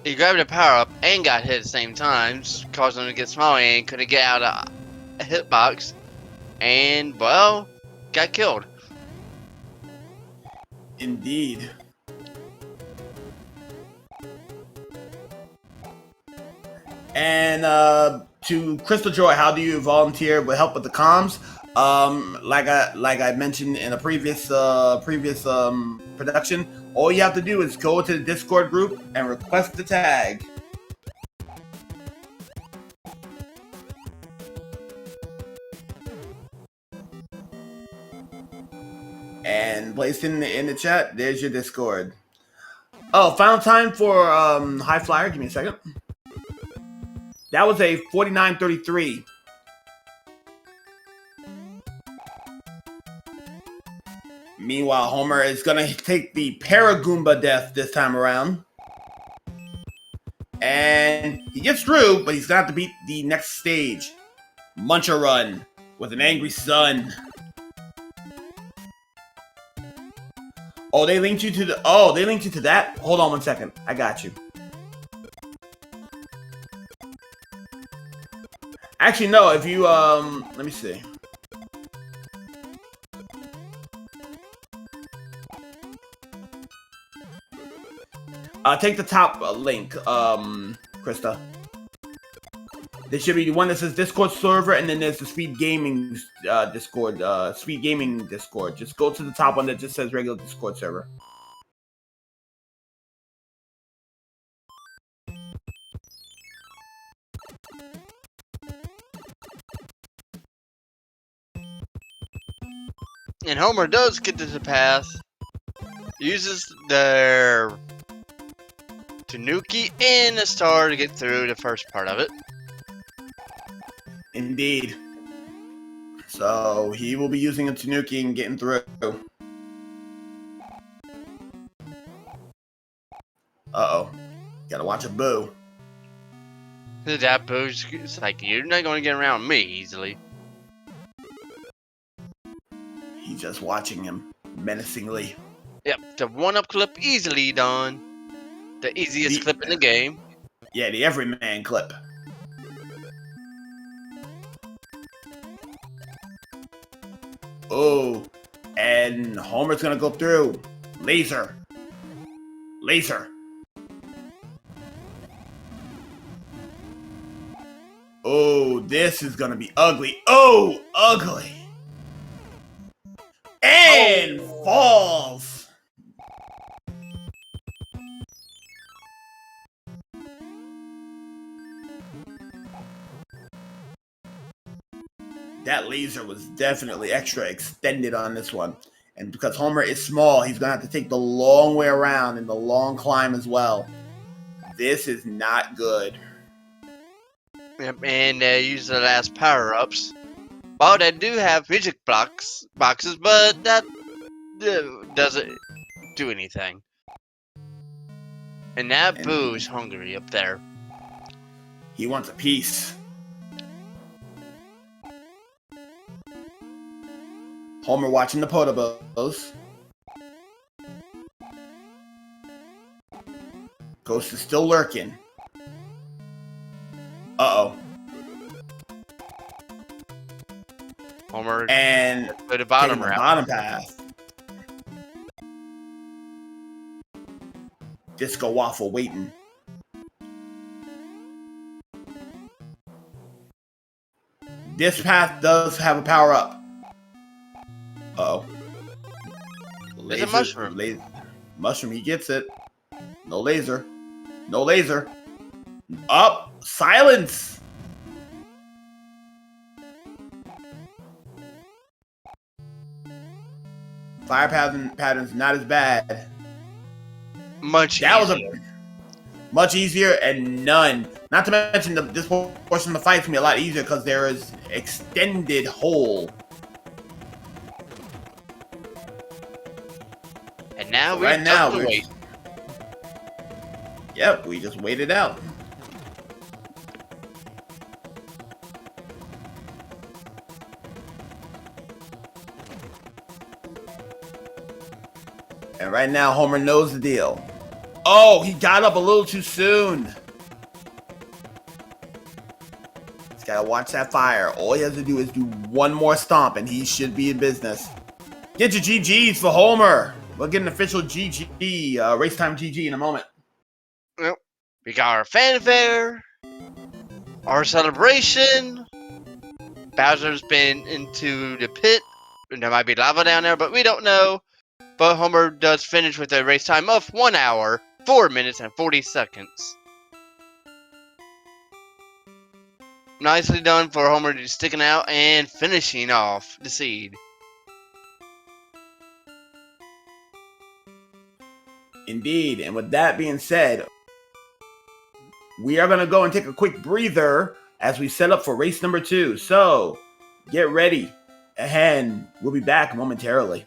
B: a power-up and got hit at the same time, causing him to get smaller and couldn't get out of a hitbox. And, well, got killed.
A: Indeed. And to Crystal Joy, how do you volunteer with help with the comms? Like I mentioned in a previous production, all you have to do is go to the Discord group and request the tag. And placed in the chat, there's your Discord. Oh, final time for High Flyer. Give me a second. That was a 49.33. Meanwhile, Homer is going to take the Paragoomba death this time around. And he gets through, but he's going to have to beat the next stage. Muncher Run with an angry sun. Oh, they linked you to the... Oh, they linked you to that? Hold on one second. I got you. Actually, no. If you, let me see. Take the top link, Krista. There should be the one that says Discord server, and then there's the SpeedGaming Discord, SpeedGaming Discord. Just go to the top one that just says regular Discord server.
B: And Homer does get to the path, uses their Tanuki and a star to get through the first part of it.
A: Indeed. So he will be using a Tanuki and getting through. Uh-oh. Gotta watch a boo.
B: That boo's it's like, you're not going to get around me easily.
A: He's just watching him menacingly.
B: Yep, the one-up clip easily done. The easiest clip in the game.
A: Yeah, the everyman clip. Oh, and Homer's gonna go through. Laser. Laser. Oh, this is gonna be ugly. Oh, ugly. And falls. That laser was definitely extra extended on this one. And because Homer is small, he's going to have to take the long way around and the long climb as well. This is not good.
B: Yep, and they use the last power-ups. Well, they do have music boxes, but that doesn't do anything. And that boo's hungry up there.
A: He wants a piece. Homer watching the Potobos. Ghost is still lurking. Uh-oh.
B: Homer
A: and
B: to the bottom route.
A: Bottom path. Disco Waffle waiting. This path does have a power up. Uh-oh.
B: It's a mushroom.
A: Mushroom, he gets it. No laser. No laser. Up. Silence. Fire patterns not as bad.
B: Much easier.
A: Much easier and none. Not to mention this portion of the fight is gonna be a lot easier because there is extended hole.
B: And now
A: we wait. Yep, we just waited out. And right now, Homer knows the deal. Oh, he got up a little too soon. He's got to watch that fire. All he has to do is do one more stomp, and he should be in business. Get your GGs for Homer. We'll get an official GG, race time GG in a moment.
B: Yep. We got our fanfare, our celebration. Bowser's been into the pit. There might be lava down there, but we don't know. But Homer does finish with a race time of 1 hour, 4 minutes, and 40 seconds. Nicely done for Homer just sticking out and finishing off the seed.
A: Indeed, and with that being said, we are going to go and take a quick breather as we set up for race number 2. So, get ready, and we'll be back momentarily.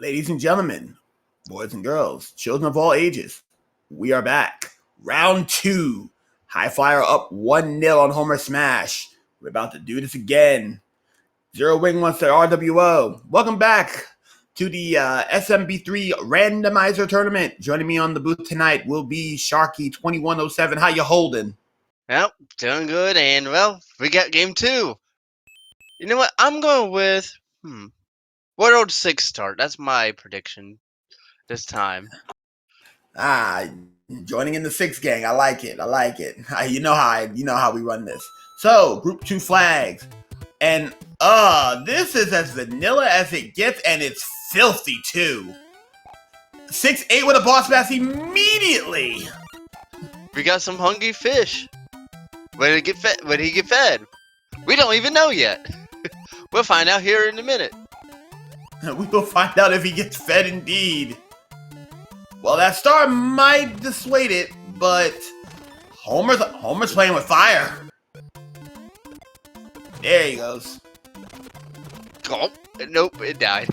A: Ladies and gentlemen, boys and girls, children of all ages, We are back. Round 2. High Flyer up 1-0 on Homer Smash. We're about to do this again. Zero Wing wants their RWO. Welcome back to the SMB3 Randomizer Tournament. Joining me on the booth tonight will be Sharky2107. How you holding?
B: Well, doing good, and well, we got game 2. You know what? I'm going with World 6 start. That's my prediction this time.
A: Joining in the 6 gang. I like it. You know how we run this. So, group 2 flags. And this is as vanilla as it gets, and it's filthy too. 6-8 with a boss bass immediately.
B: We got some hungry fish. Where did he get fed? We don't even know yet. We'll find out here in a minute.
A: We will find out if he gets fed indeed. Well, that star might dissuade it, but Homer's playing with fire. There he goes.
B: Oh, nope, it died.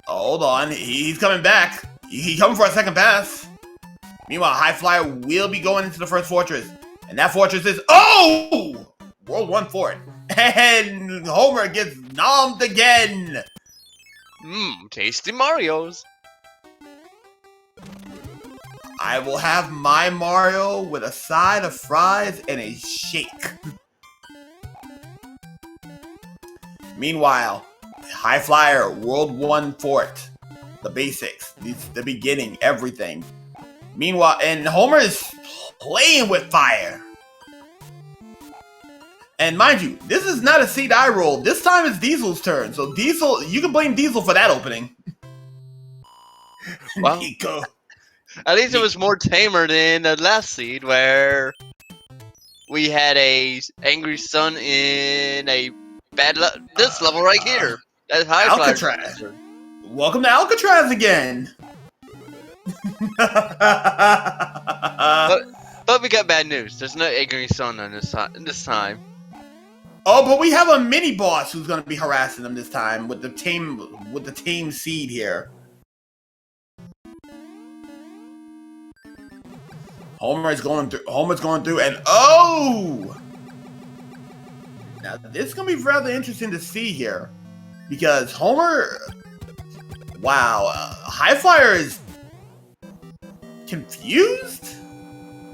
A: Hold on, he's coming back. He's coming for a second pass. Meanwhile, High Flyer will be going into the first fortress. And that fortress is, World 1 fort. And Homer gets nommed again.
B: Tasty Marios.
A: I will have my Mario with a side of fries and a shake. Meanwhile, High Flyer, World 1 fort. The basics, the beginning, everything. Meanwhile, and Homer is playing with fire. And mind you, this is not a seed I roll. This time it's Diesel's turn. So Diesel, you can blame Diesel for that opening.
B: Wow.
A: Nico.
B: At least it was more tamer than the last seed, where we had a angry sun in a this level right here. That's High
A: Alcatraz.
B: Flyer.
A: Welcome to Alcatraz again.
B: But we got bad news. There's no angry sun on this time.
A: Oh, but we have a mini boss who's going to be harassing them this time with the tame seed here. Homer's going through, and now this is going to be rather interesting to see here, because Homer, High Flyer is confused.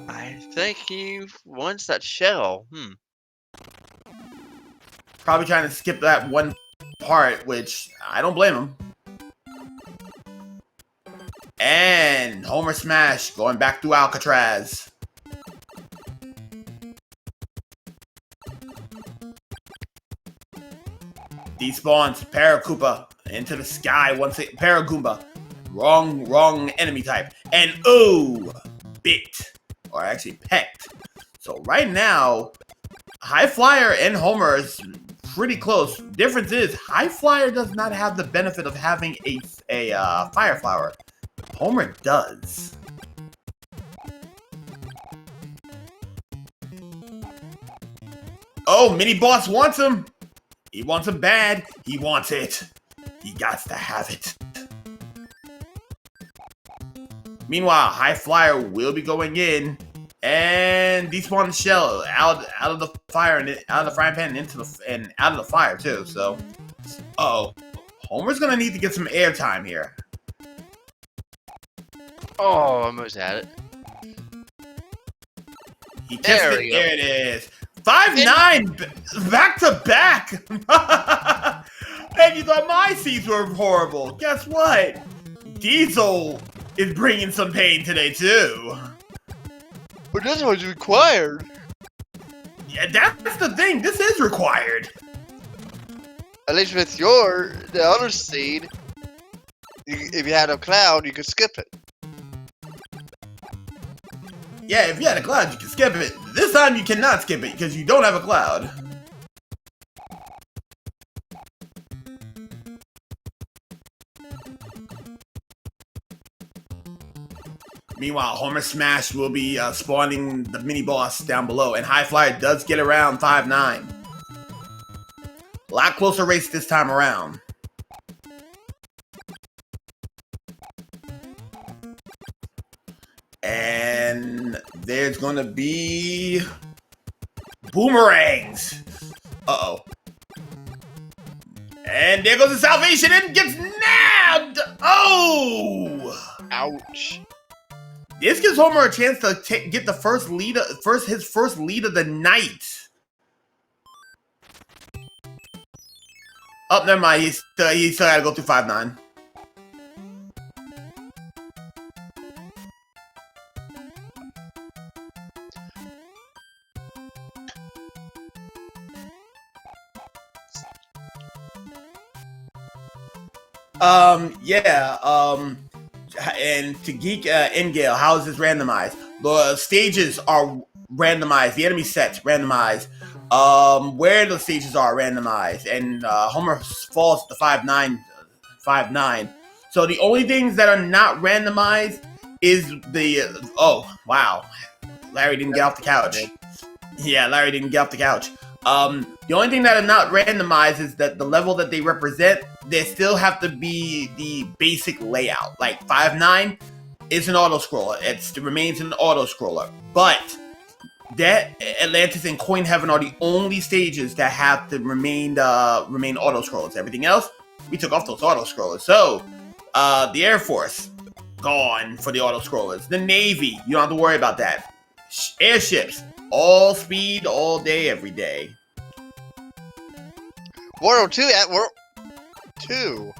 B: I think he wants that shell.
A: Probably trying to skip that one part, which I don't blame him. And Homer Smash going back through Alcatraz. Despawns Paragoomba into the sky once it Paragoomba. Wrong enemy type. And bit. Or actually pecked. So right now, High Flyer and Homer is pretty close. Difference is, High Flyer does not have the benefit of having a Fire Flower. Homer does. Oh, Mini Boss wants him. He wants him bad. He wants it. He got to have it. Meanwhile, High Flyer will be going in and despawn the shell out of the fire and out of the frying pan and out of the fire too. So, Homer's gonna need to get some airtime here.
B: Oh, almost had it.
A: He tested it. There it is. 5-9 back to back. And you thought my seeds were horrible. Guess what? Diesel is bringing some pain today too.
B: But this was required.
A: Yeah, that's the thing. This is required.
B: At least with the other seed, if you had a cloud, you could skip it.
A: Yeah, if you had a cloud, you could skip it. This time you cannot skip it because you don't have a cloud. Meanwhile, Homer Smash will be spawning the mini boss down below, and High Flyer does get around 5-9. A lot closer race this time around. there's going to be boomerangs. Uh-oh. And there goes the salvation and gets nabbed. Oh!
B: Ouch.
A: This gives Homer a chance to get the first lead, his first lead of the night. Oh, never mind. He still got to go through 5-9. And to geek Ingale, how is this randomized? The stages are randomized. The enemy sets randomized. Where the stages are randomized, and Homer falls to 5-9. So the only things that are not randomized is the oh wow, Larry didn't get off the couch. Yeah, Larry didn't get off the couch. The only thing that are not randomized is that the level that they represent, they still have to be the basic layout. Like 5-9 is an auto scroller. It remains an auto scroller. But that Atlantis and Coin Heaven are the only stages that have to remain auto scrollers. Everything else, we took off those auto scrollers. So the Air Force, gone for the auto scrollers. The Navy, you don't have to worry about that. Airships, all speed, all day, every day.
B: World 2 at World 2.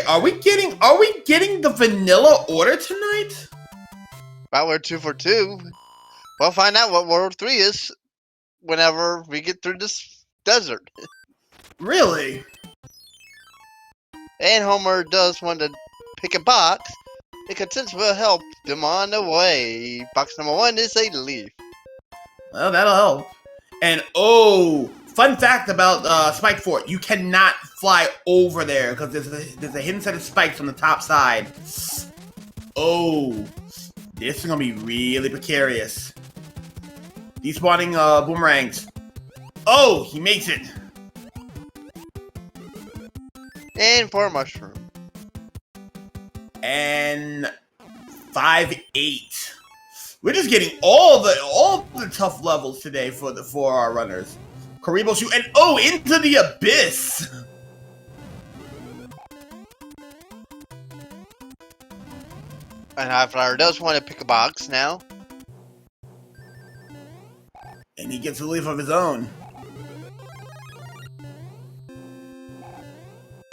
A: Are we getting the vanilla order tonight?
B: Well, we're 2 for 2. We'll find out what World 3 is whenever we get through this desert.
A: Really?
B: And Homer does want to pick a box. The contents will help them on the way. Box number 1 is a leaf.
A: Well, that'll help. And fun fact about Spike Fort: you cannot fly over there because there's a hidden set of spikes on the top side. Oh, this is gonna be really precarious. Despawning boomerangs. Oh, he makes it.
B: And 4 mushroom.
A: And 5-8. We're just getting all the tough levels today for our runners. Karibo shoot and into the abyss.
B: And Highflyer does want to pick a box now.
A: And he gets a leaf of his own.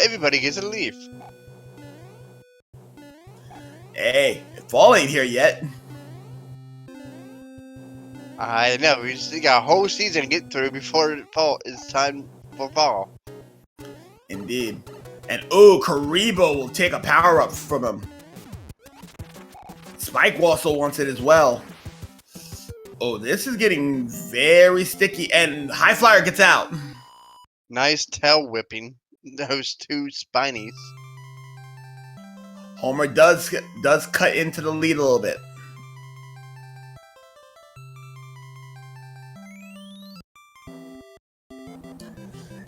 B: Everybody gets a leaf.
A: Hey, fall ain't here yet.
B: I know, we just got a whole season to get through before fall. It's time for fall.
A: Indeed. And Karibo will take a power up from him. Spike also wants it as well. Oh, this is getting very sticky, and Highflyer gets out.
B: Nice tail whipping. Those 2 spinies.
A: Homer does cut into the lead a little bit.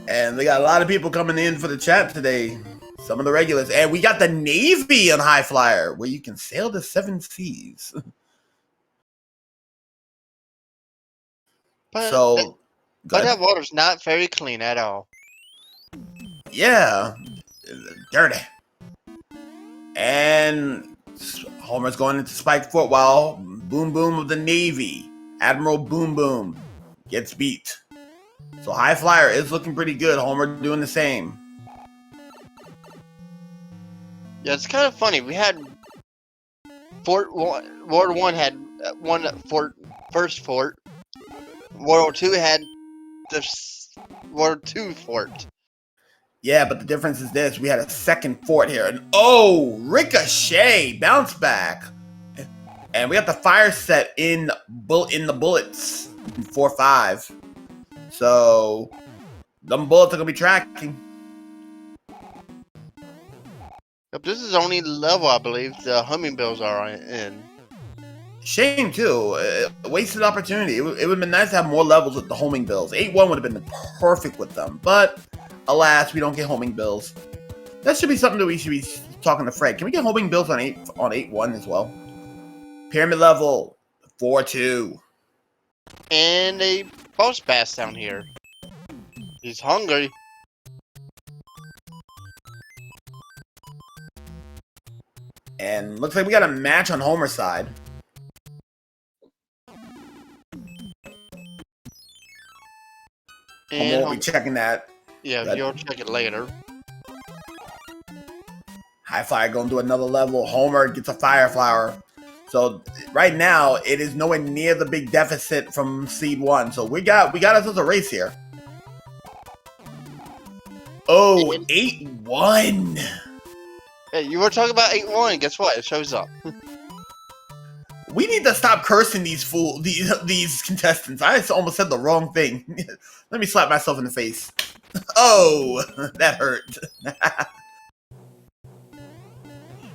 A: And we got a lot of people coming in for the chat today. Some of the regulars. And we got the Navy on Highflyer, where you can sail the 7 seas.
B: But that water's not very clean at all.
A: Yeah. Dirty. And Homer's going into Spike Fort while Boom Boom of the Navy, Admiral Boom Boom, gets beat. So Highflyer is looking pretty good. Homer doing the same.
B: Yeah, it's kind of funny. We had World 1 had one first fort. World 2 had the World 2 fort.
A: Yeah, but the difference is this. We had a second fort here. And Ricochet, bounce back. And we got the fire set in the bullets. 4-5. So, them bullets are going to be tracking.
B: Yep, this is the only level, I believe, the Hummingbills are in.
A: Shame, too. Wasted opportunity. It would have been nice to have more levels with the homing bills. 8-1 would have been perfect with them. But, alas, we don't get homing bills. That should be something that we should be talking to Fred. Can we get homing bills on 8-1 as well? Pyramid level. 4-2.
B: And a boss bass down here. He's hungry.
A: And looks like we got a match on Homer's side.
B: And
A: Homer will be checking that.
B: Yeah, you'll check it later.
A: Highflyer going to another level. Homer gets a fire flower. So right now it is nowhere near the big deficit from seed 1. So we got ourselves a race here. Oh, 8-1.
B: Hey, you were talking about 8-1. Guess what? It shows up.
A: We need to stop cursing these these contestants. I almost said the wrong thing. Let me slap myself in the face. Oh, that hurt.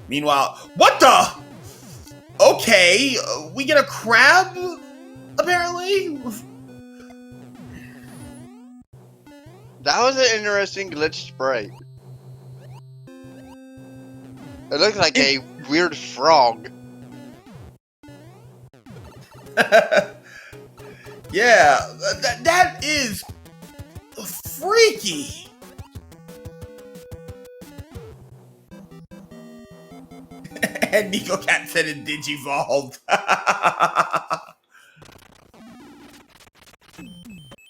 A: Meanwhile, what the? Okay, we get a crab, apparently?
B: That was an interesting glitch spray. It looked like a weird frog.
A: Yeah, that is freaky. And Nico Cat said it digivolved.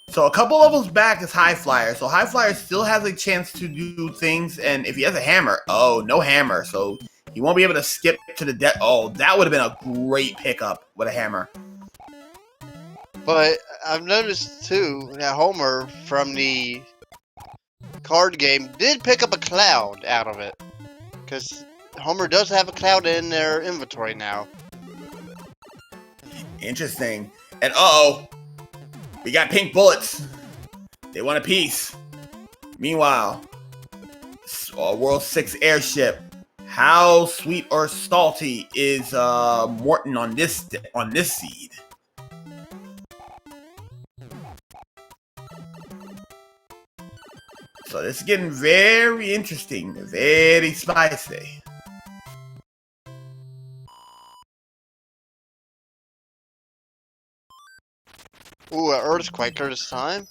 A: So a couple levels back is Highflyer. So Highflyer still has a chance to do things, and if he has a hammer, oh, no hammer. So he won't be able to skip to the death. Oh, that would have been a great pickup with a hammer.
B: But I've noticed too that Homer from the card game did pick up a cloud out of it. Because Homer does have a cloud in their inventory now.
A: Interesting. And uh-oh. We got pink bullets. They want a piece. Meanwhile, World 6 airship. How sweet or salty is Morton on this seed? So this is getting very interesting, very spicy.
B: Ooh, an earthquaker this time.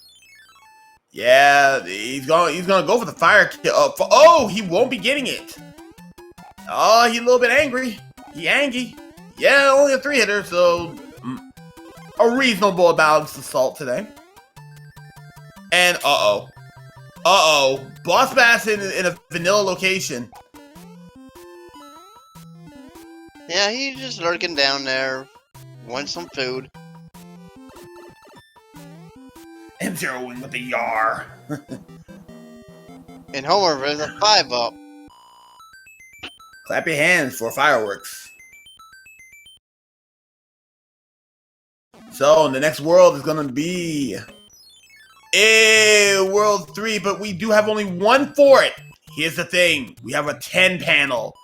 A: Yeah, he's gonna go for the fire kill. Oh, he won't be getting it. Oh, he's a little bit angry. He angry. Yeah, only a 3-hitter, so a reasonable balanced assault today. And boss bass in a vanilla location.
B: Yeah, he's just lurking down there, wants some food.
A: And zeroing with the yar.
B: And Homer is a 5-up.
A: Clap your hands for fireworks. So the next world is gonna be World 3, but we do have only one for it. Here's the thing: we have a 10 panel.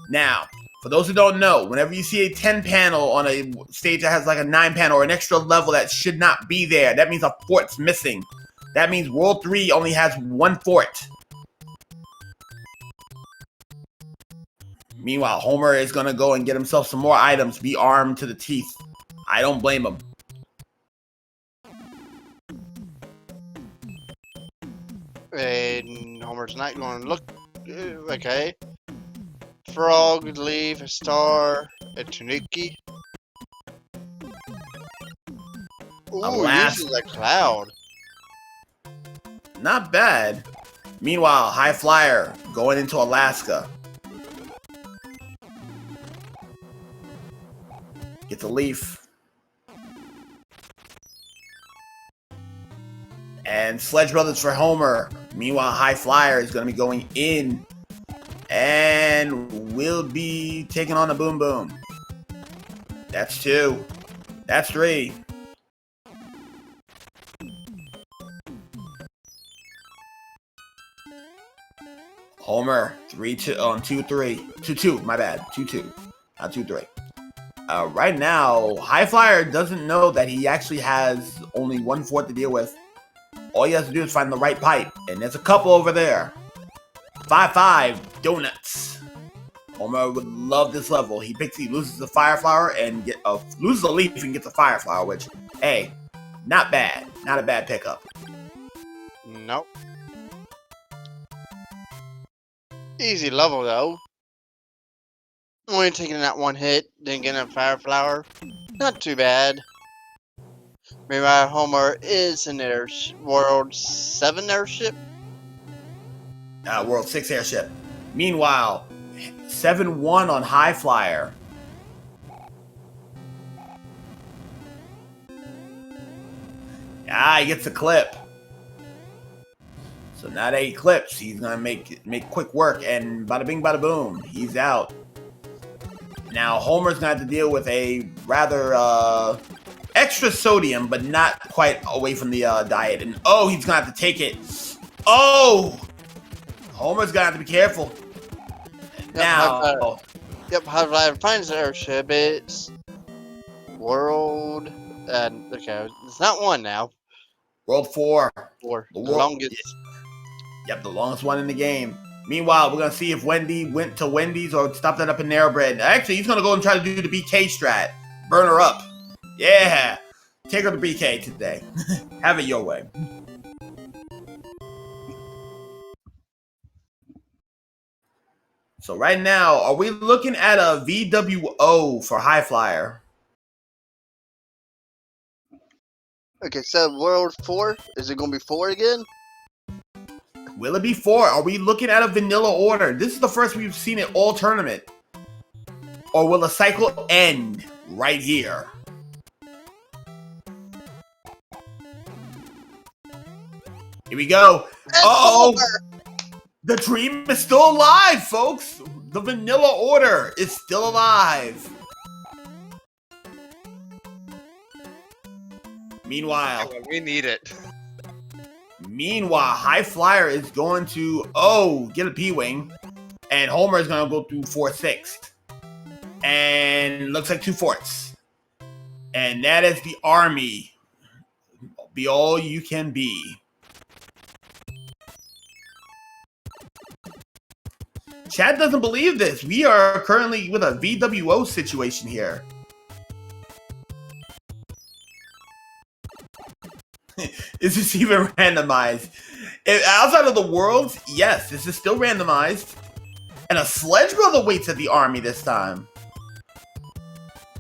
A: Now, for those who don't know, whenever you see a 10 panel on a stage that has like a 9 panel or an extra level that should not be there, that means a fort's missing. That means World 3 only has one fort. Meanwhile, Homer is going to go and get himself some more items, be armed to the teeth. I don't blame him.
B: And Homer's not going to look... Okay. Frog, leaf, a star, a tuniki. Ooh, uses a cloud.
A: Not bad. Meanwhile, Highflyer going into Alaska. Gets a leaf. And Sledge Brothers for Homer. Meanwhile, Highflyer is going to be going in. And will be taking on the Boom Boom. That's 2. That's 3. Homer 3-2 on 2-3. 2-2, my bad. 2-2. Not 2-3. Right now, Highflyer doesn't know that he actually has only one fort to deal with. All he has to do is find the right pipe. And there's a couple over there. 5-5 donuts. Homer would love this level. He loses the fire flower and loses a leaf and gets a fire flower, which, hey, not bad. Not a bad pickup.
B: Nope. Easy level though. Only taking that one hit, then getting a fire flower. Not too bad. Meanwhile, Homer is in their World 7 airship.
A: World 6 airship. Meanwhile, 7-1 on High Flyer. He gets a clip. So now that he clips, he's gonna make quick work, and bada bing, bada boom, he's out. Now Homer's gonna have to deal with a rather extra sodium, but not quite away from the diet. And he's gonna have to take it. Homer's gonna have to be careful.
B: Yep, High finds the airship. It's World. Okay, it's not 1 now.
A: World 4.
B: 4. The longest.
A: Yep, the longest one in the game. Meanwhile, we're gonna see if Wendy went to Wendy's or stopped that up in Narrowbread. Actually, he's gonna go and try to do the BK strat. Burn her up. Yeah. Take her to BK today. Have it your way. So right now, are we looking at a VWO for High Flyer?
B: Okay, so World 4? Is it going to be 4 again?
A: Will it be 4? Are we looking at a vanilla order? This is the first we've seen it all tournament. Or will the cycle end right here? Here we go. The dream is still alive, folks. The vanilla order is still alive. Meanwhile,
B: we need it.
A: Meanwhile, High Flyer is going to get a P-Wing, and Homer is going to go through 4/6, and looks like 2 forts, and that is the army. Be all you can be. Chad doesn't believe this. We are currently with a VWO situation here. Is this even randomized? Outside of the worlds, yes, this is still randomized. And a Sledge Brother waits at the army this time.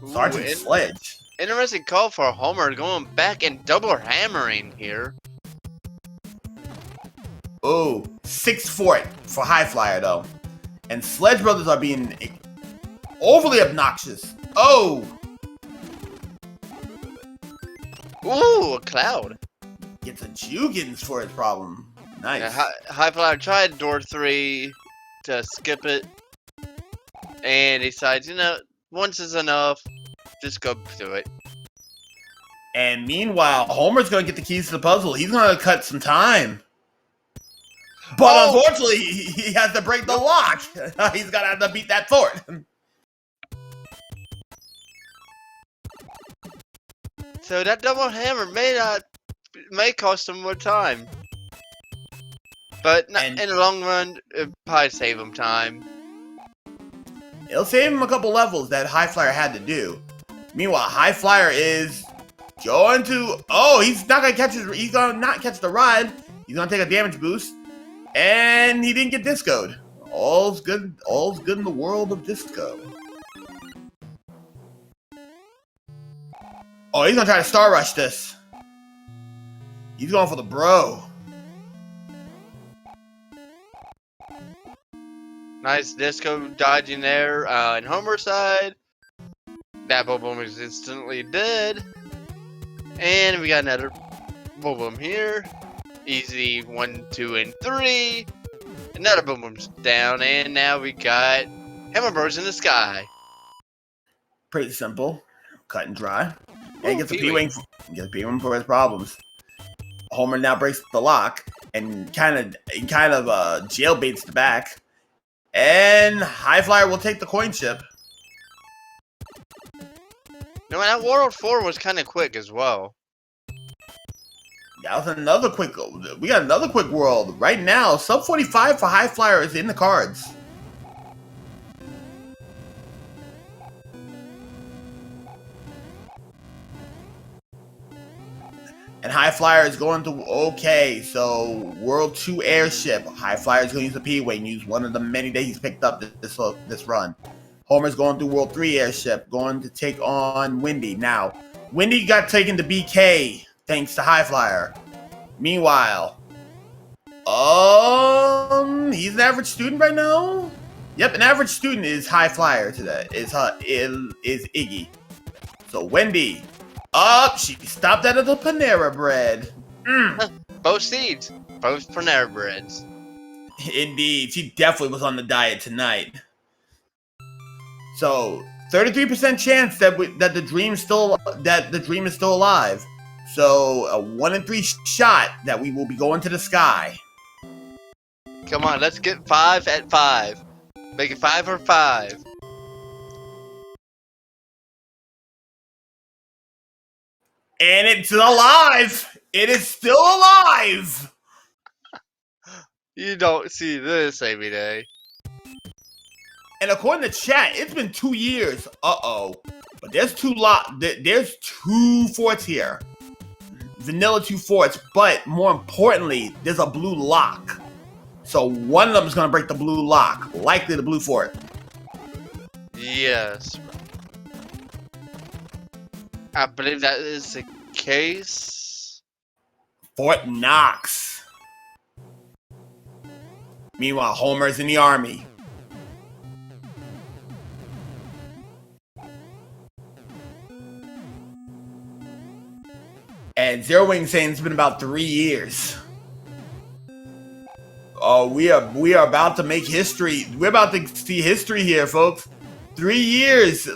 A: Sergeant Sledge.
B: Interesting call for Homer going back and double hammering here.
A: 6 fort for High Flyer though. And Sledge Brothers are being overly obnoxious.
B: Ooh, a cloud.
A: Gets a Jugans for his problem. Nice.
B: Yeah, High Flyer tried door 3 to skip it. And decides, once is enough. Just go through it.
A: And meanwhile, Homer's going to get the keys to the puzzle. He's going to cut some time. But unfortunately, he has to break the lock. He's going to have to beat that fort.
B: So that double hammer may cost him more time. But in the long run, it'll probably save him time.
A: It'll save him a couple levels that High Flyer had to do. Meanwhile, High Flyer is going to... he's not going to catch he's going to not catch the ride. He's going to take a damage boost. And he didn't get discoed. All's good in the world of disco. He's going to try to star rush this. He's going for the bro.
B: Nice disco dodging there on Homer's side. That boom is instantly dead. And we got another boom here. Easy 1, 2, and 3. Another boom's down, and now we got Hammer Bros in the sky.
A: Pretty simple, cut and dry. And he gets a P-Wing. For his problems. Homer now breaks the lock and kind of jailbaits the back. And High Flyer will take the coin chip.
B: No, that World 4 was kind of quick as well.
A: That was another quick... We got another quick world. Right now, sub 45 for High Flyer is in the cards. And High Flyer is going to, okay, so World 2 Airship. High Flyer is going to use the P-Way and use one of the many that he's picked up this run. Homer's going through World 3 Airship, going to take on Windy. Now, Windy got taken to BK thanks to High Flyer. Meanwhile, he's an average student right now? Yep, an average student is High Flyer today. Is Iggy. So Wendy, she stopped out of the Panera Bread.
B: Both seeds, both Panera Breads.
A: Indeed, she definitely was on the diet tonight. So 33% chance that the dream is still alive. So a 1 in 3 shot that we will be going to the sky.
B: Come on, let's get 5 at 5. Make it 5 or 5.
A: And it's alive! It is still alive!
B: You don't see this every day.
A: And according to chat, it's been 2 years. But there's there's 2 forts here. Vanilla 2 forts, but more importantly, there's a blue lock. So one of them is going to break the blue lock. Likely the blue fort.
B: Yes. I believe that is the case.
A: Fort Knox. Meanwhile, Homer's in the army. And Zero Wing saying it's been about 3 years. Oh, we are about to make history. We're about to see history here, folks. 3 years,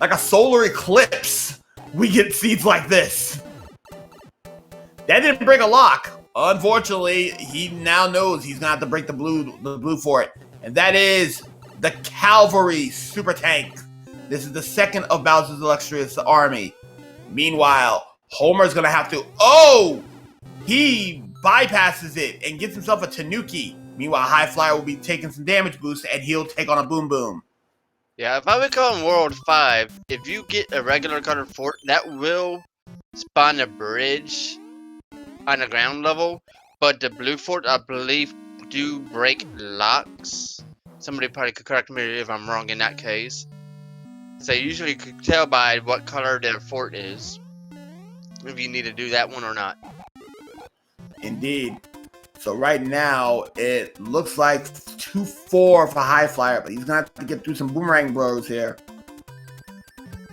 A: like a solar eclipse. We get seeds like this. That didn't break a lock. Unfortunately, he now knows he's gonna have to break the blue fort, and that is the Cavalry Super Tank. This is the second of Bowser's illustrious army. Meanwhile, Homer's gonna have to. He bypasses it and gets himself a Tanuki. Meanwhile, High Flyer will be taking some damage boost, and he'll take on a Boom Boom.
B: Yeah, if I recall in World 5, if you get a regular colored fort, that will spawn a bridge on the ground level. But the blue fort, I believe, do break locks. Somebody probably could correct me if I'm wrong in that case. So you usually could tell by what color their fort is, if you need to do that one or not.
A: Indeed. So right now, it looks like 2-4 for High Flyer, but he's gonna have to get through some Boomerang Bros here.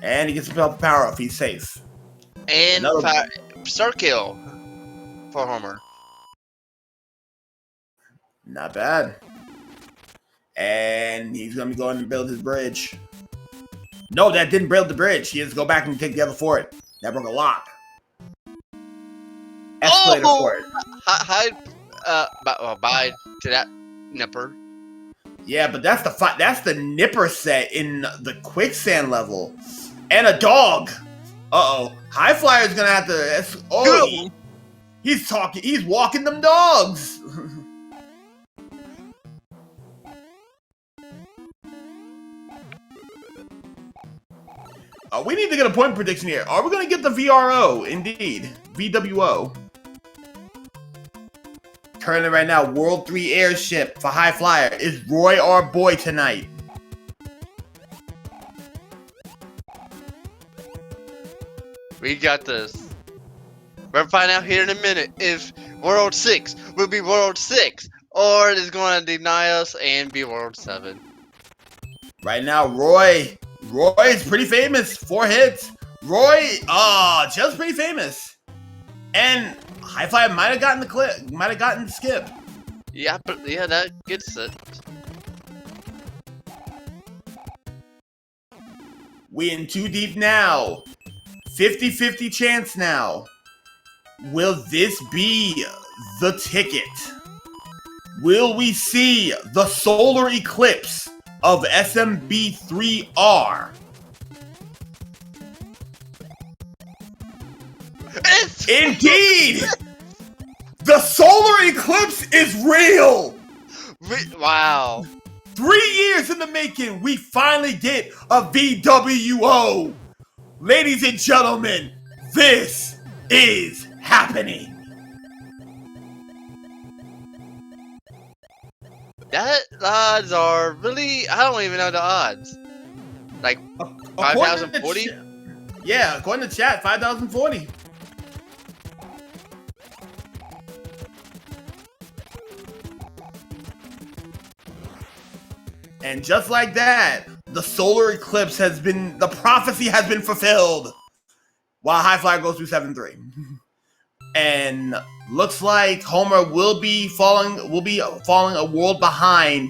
A: And he gets himself power up. He's safe.
B: And Circle for Homer.
A: Not bad. And he's gonna be going to build his bridge. No, that didn't build the bridge. He has to go back and take the other fort. That broke a lock. Escalator fort.
B: Bye to that nipper.
A: Yeah, but that's the nipper set in the quicksand level. And a dog. High Flyer's gonna have to he's walking them dogs. We need to get a point prediction here. Are we gonna get the VRO? Indeed. VWO. Currently right now, World 3 Airship for High Flyer. Is Roy our boy tonight?
B: We got this. We'll find out here in a minute if World 6 will be World 6 or it is going to deny us and be World 7.
A: Right now, Roy is pretty famous. 4 hits. Roy, just pretty famous. And High Flyer might have gotten the skip.
B: Yeah, but that gets it.
A: We in too deep now. 50-50 chance now. Will this be the ticket? Will we see the solar eclipse of SMB3R? Indeed! The solar eclipse is real!
B: Wow.
A: 3 years in the making, we finally get a VWO. Ladies and gentlemen, this is happening?
B: That odds are really, I don't even know the odds. Like
A: According to
B: 5,040?
A: Yeah, according to chat, 5,040. And just like that, the solar eclipse has been, the prophecy has been fulfilled. While Highflyer goes through 7-3. And looks like Homer will be falling a world behind,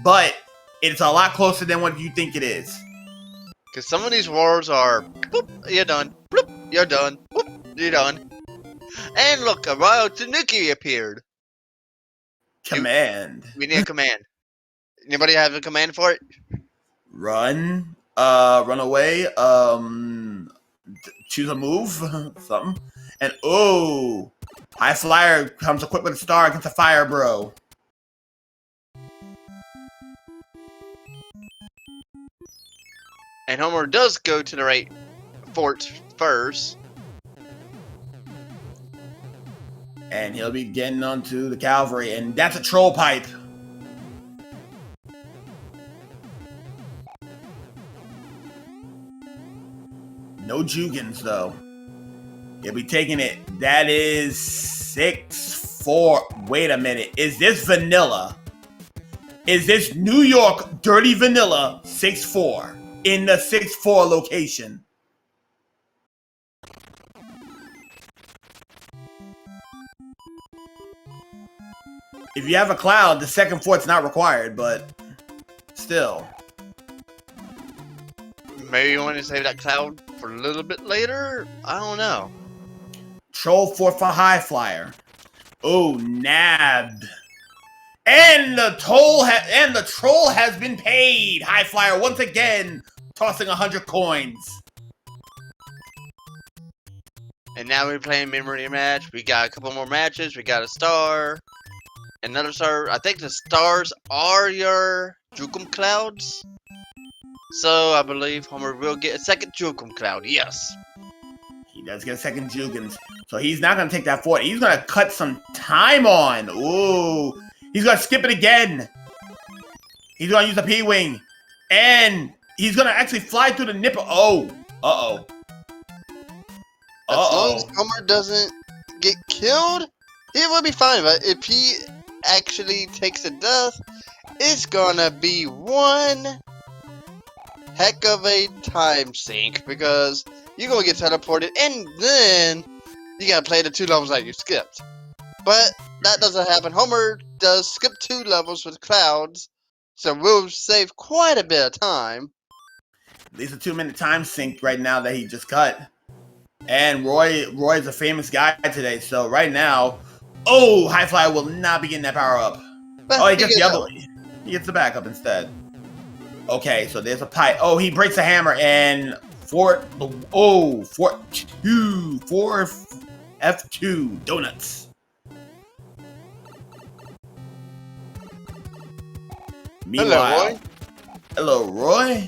A: but it's a lot closer than what you think it is.
B: Because some of these wars are, boop, you're done, bloop, you're done, boop, you're done. And look, a Royal Tanuki appeared.
A: Command.
B: We need a command. Anybody have a command for it?
A: Run. Run away. Choose a move. Something. And oh, High Flyer comes equipped with a star against a fire bro.
B: And Homer does go to the right fort first.
A: And he'll be getting onto the cavalry, and that's a troll pipe. No Jugans, though. He'll be taking it. That is 6-4. Wait a minute. Is this vanilla? Is this New York dirty vanilla 6-4 in the 6-4 location? If you have a cloud, the second fort's not required, but still.
B: Maybe you want to save that cloud for a little bit later? I don't know.
A: Troll fort for High Flyer. Oh, nabbed. And the troll has been paid. High Flyer once again tossing 100 coins.
B: And now we're playing memory match. We got a couple more matches. We got a star. Another star. I think the stars are your Jukum clouds. So I believe Homer will get a second Jukum cloud. Yes.
A: He does get a second Jugans. So he's not going to take that fort. He's going to cut some time on. Ooh. He's going to skip it again. He's going to use the P-Wing. And he's going to actually fly through the nipple. Oh. Uh-oh.
B: As long as Homer doesn't get killed, he will be fine. But if he actually takes a death, it's gonna be one heck of a time sink because you're gonna get teleported and then you gotta play the 2 levels that you skipped. But that doesn't happen. Homer does skip 2 levels with clouds, so we'll save quite a bit of time.
A: At least a 2-minute time sink right now that he just cut. And Roy's a famous guy today, so right now, oh, High Flyer will not be getting that power up.
B: But
A: oh, he gets the other. He gets the backup instead. Okay, so there's a pipe. Oh, he breaks a hammer and Fort 2, F2 donuts. Meanwhile, hello, Roy.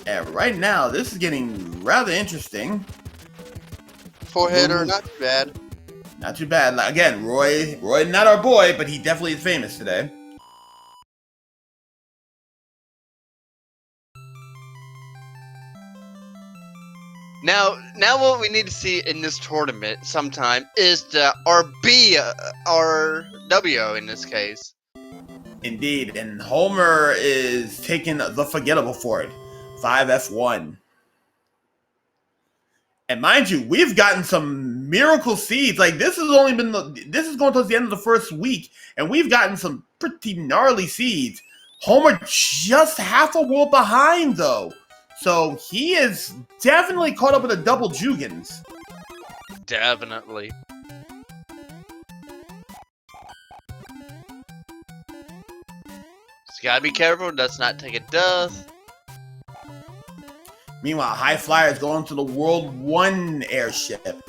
A: And right now, this is getting rather interesting.
B: 4-hitter, not too bad.
A: Not too bad. Again, Roy, not our boy, but he definitely is famous today.
B: Now what we need to see in this tournament sometime is the RW in this case.
A: Indeed, and Homer is taking the forgettable for it. 5F1. And mind you, we've gotten some miracle seeds. Like this has only been this is going towards the end of the first week, and we've gotten some pretty gnarly seeds. Homer just half a world behind though. So he is definitely caught up with a double Jugans.
B: Definitely. Just gotta be careful, let's not take a death.
A: Meanwhile, High Flyer is going to the World 1 airship.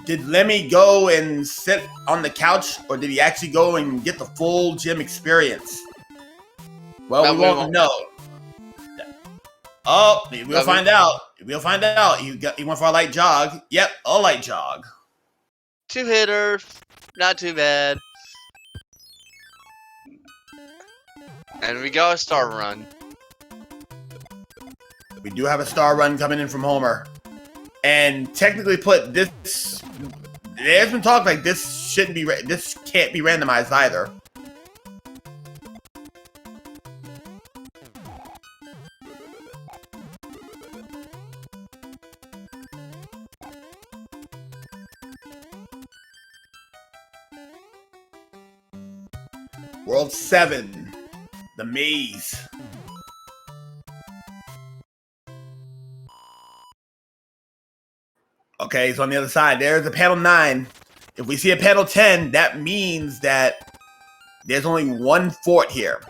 A: Did Lemmy go and sit on the couch, or did he actually go and get the full gym experience? Well, we won't know. Oh, we'll find out. We'll find out. You went for a light jog. Yep, a light jog.
B: 2-hitter, not too bad. And we got a star run.
A: We do have a star run coming in from Homer. And technically put, this... There's been talk like this shouldn't be... This can't be randomized either. World 7. The maze. Okay, so on the other side, there's a panel 9. If we see a panel 10, that means that there's only one fort here.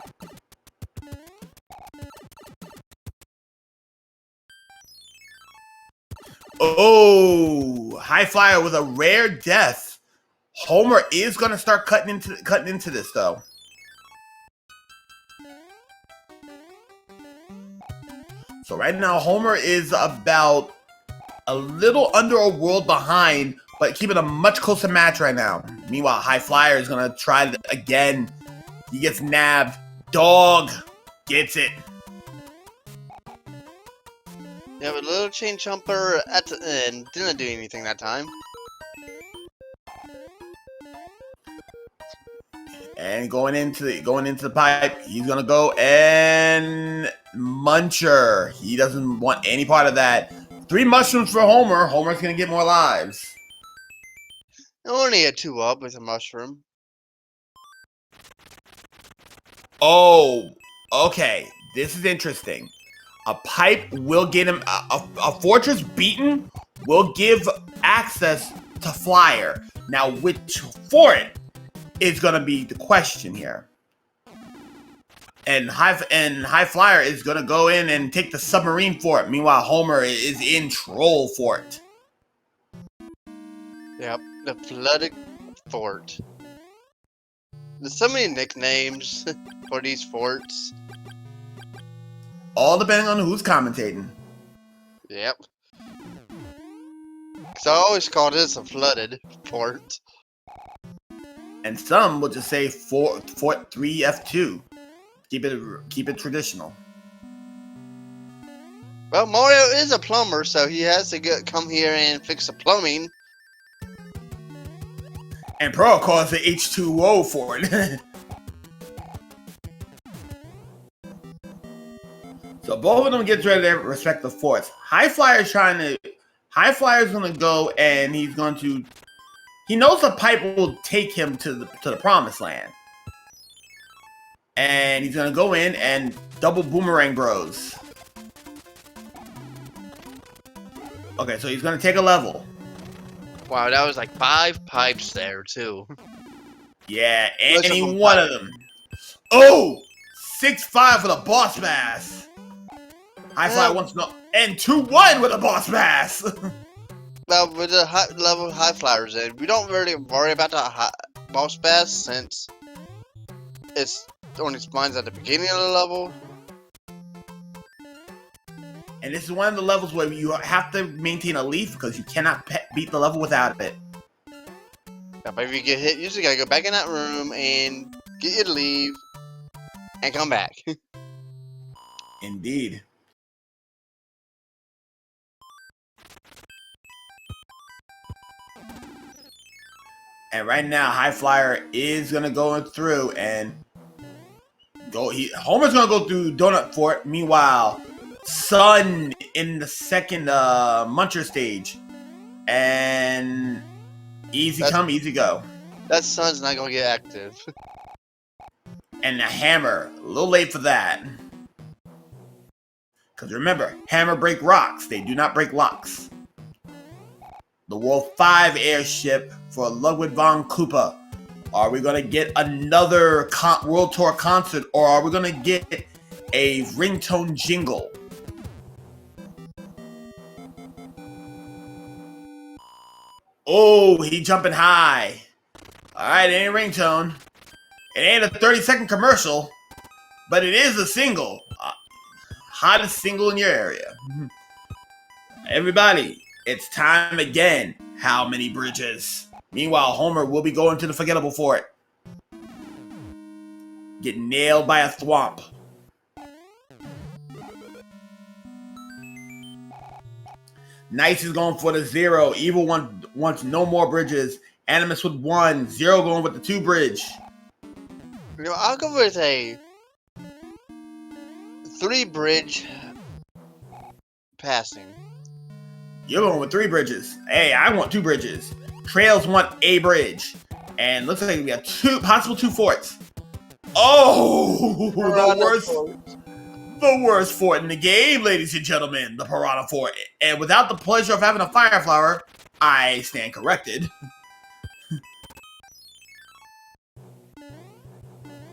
A: Oh, High Flyer with a rare death. Homer is going to start cutting into this, though. So right now, Homer is about a little under a world behind, but keeping a much closer match right now. Meanwhile, High Flyer is going to try again. He gets nabbed. Dog gets it.
B: Yeah, but little chain jumper at the end didn't do anything that time.
A: And going into the pipe, he's gonna go and Muncher. He doesn't want any part of that. 3 mushrooms for Homer. Homer's gonna get more lives.
B: Only a 2-up with a mushroom.
A: Oh, okay. This is interesting. A pipe will get him a fortress beaten will give access to Flyer. Now, which fort is gonna be the question here. And High Flyer is gonna go in and take the submarine fort. Meanwhile, Homer is in Troll Fort.
B: Yep, the flooded fort. There's so many nicknames for these forts.
A: All depending on who's commentating.
B: Yep. Cause I always call this a flooded fort.
A: And some will just say Fort 3F2. Keep it traditional.
B: Well, Mario is a plumber, so he has to come here and fix the plumbing.
A: And Pearl calls it H2O for it. So both of them get ready to respect the forts. High Flyer's gonna go and he's going to. He knows the pipe will take him to the promised land. And he's gonna go in and double boomerang bros. Okay, so he's gonna take a level.
B: Wow, that was like 5 pipes there too.
A: Yeah, any one of them. Oh! 6-5 for the boss bass. High Flyer wants to know. And 2-1 with a boss bass.
B: Well, with the high level High Flyers in, we don't really worry about the boss bass since it's only spawns at the beginning of the level.
A: And this is one of the levels where you have to maintain a leaf because you cannot beat the level without it.
B: Yeah, but if you get hit, you just gotta go back in that room and get you to leave and come back.
A: Indeed. And right now, High Flyer is gonna go through and go. Homer's gonna go through Donut Fort. Meanwhile, Sun in the second Muncher stage, and easy come, easy go.
B: That Sun's not gonna get active.
A: And the Hammer, a little late for that. Because remember, Hammer break rocks; they do not break locks. The World 5 airship for Ludwig von Koopa. Are we going to get another World Tour concert, or are we going to get a ringtone jingle? Oh, he jumping high. All right, it ain't a ringtone. It ain't a 30-second commercial, but it is a single. Hottest single in your area. Everybody, it's time again. How many bridges? Meanwhile, Homer will be going to the forgettable for it. Get nailed by a thwomp. Nice is going for the 0. Evil one wants no more bridges. Animus with 1. 0 going with the 2 bridge.
B: You know, I'll go with a 3 bridge passing.
A: You're going with 3 bridges. Hey, I want 2 bridges. Trails want a bridge. And looks like we have possible 2 forts. Oh, the worst fort in the game, ladies and gentlemen, the Piranha Fort. And without the pleasure of having a fire flower, I stand corrected.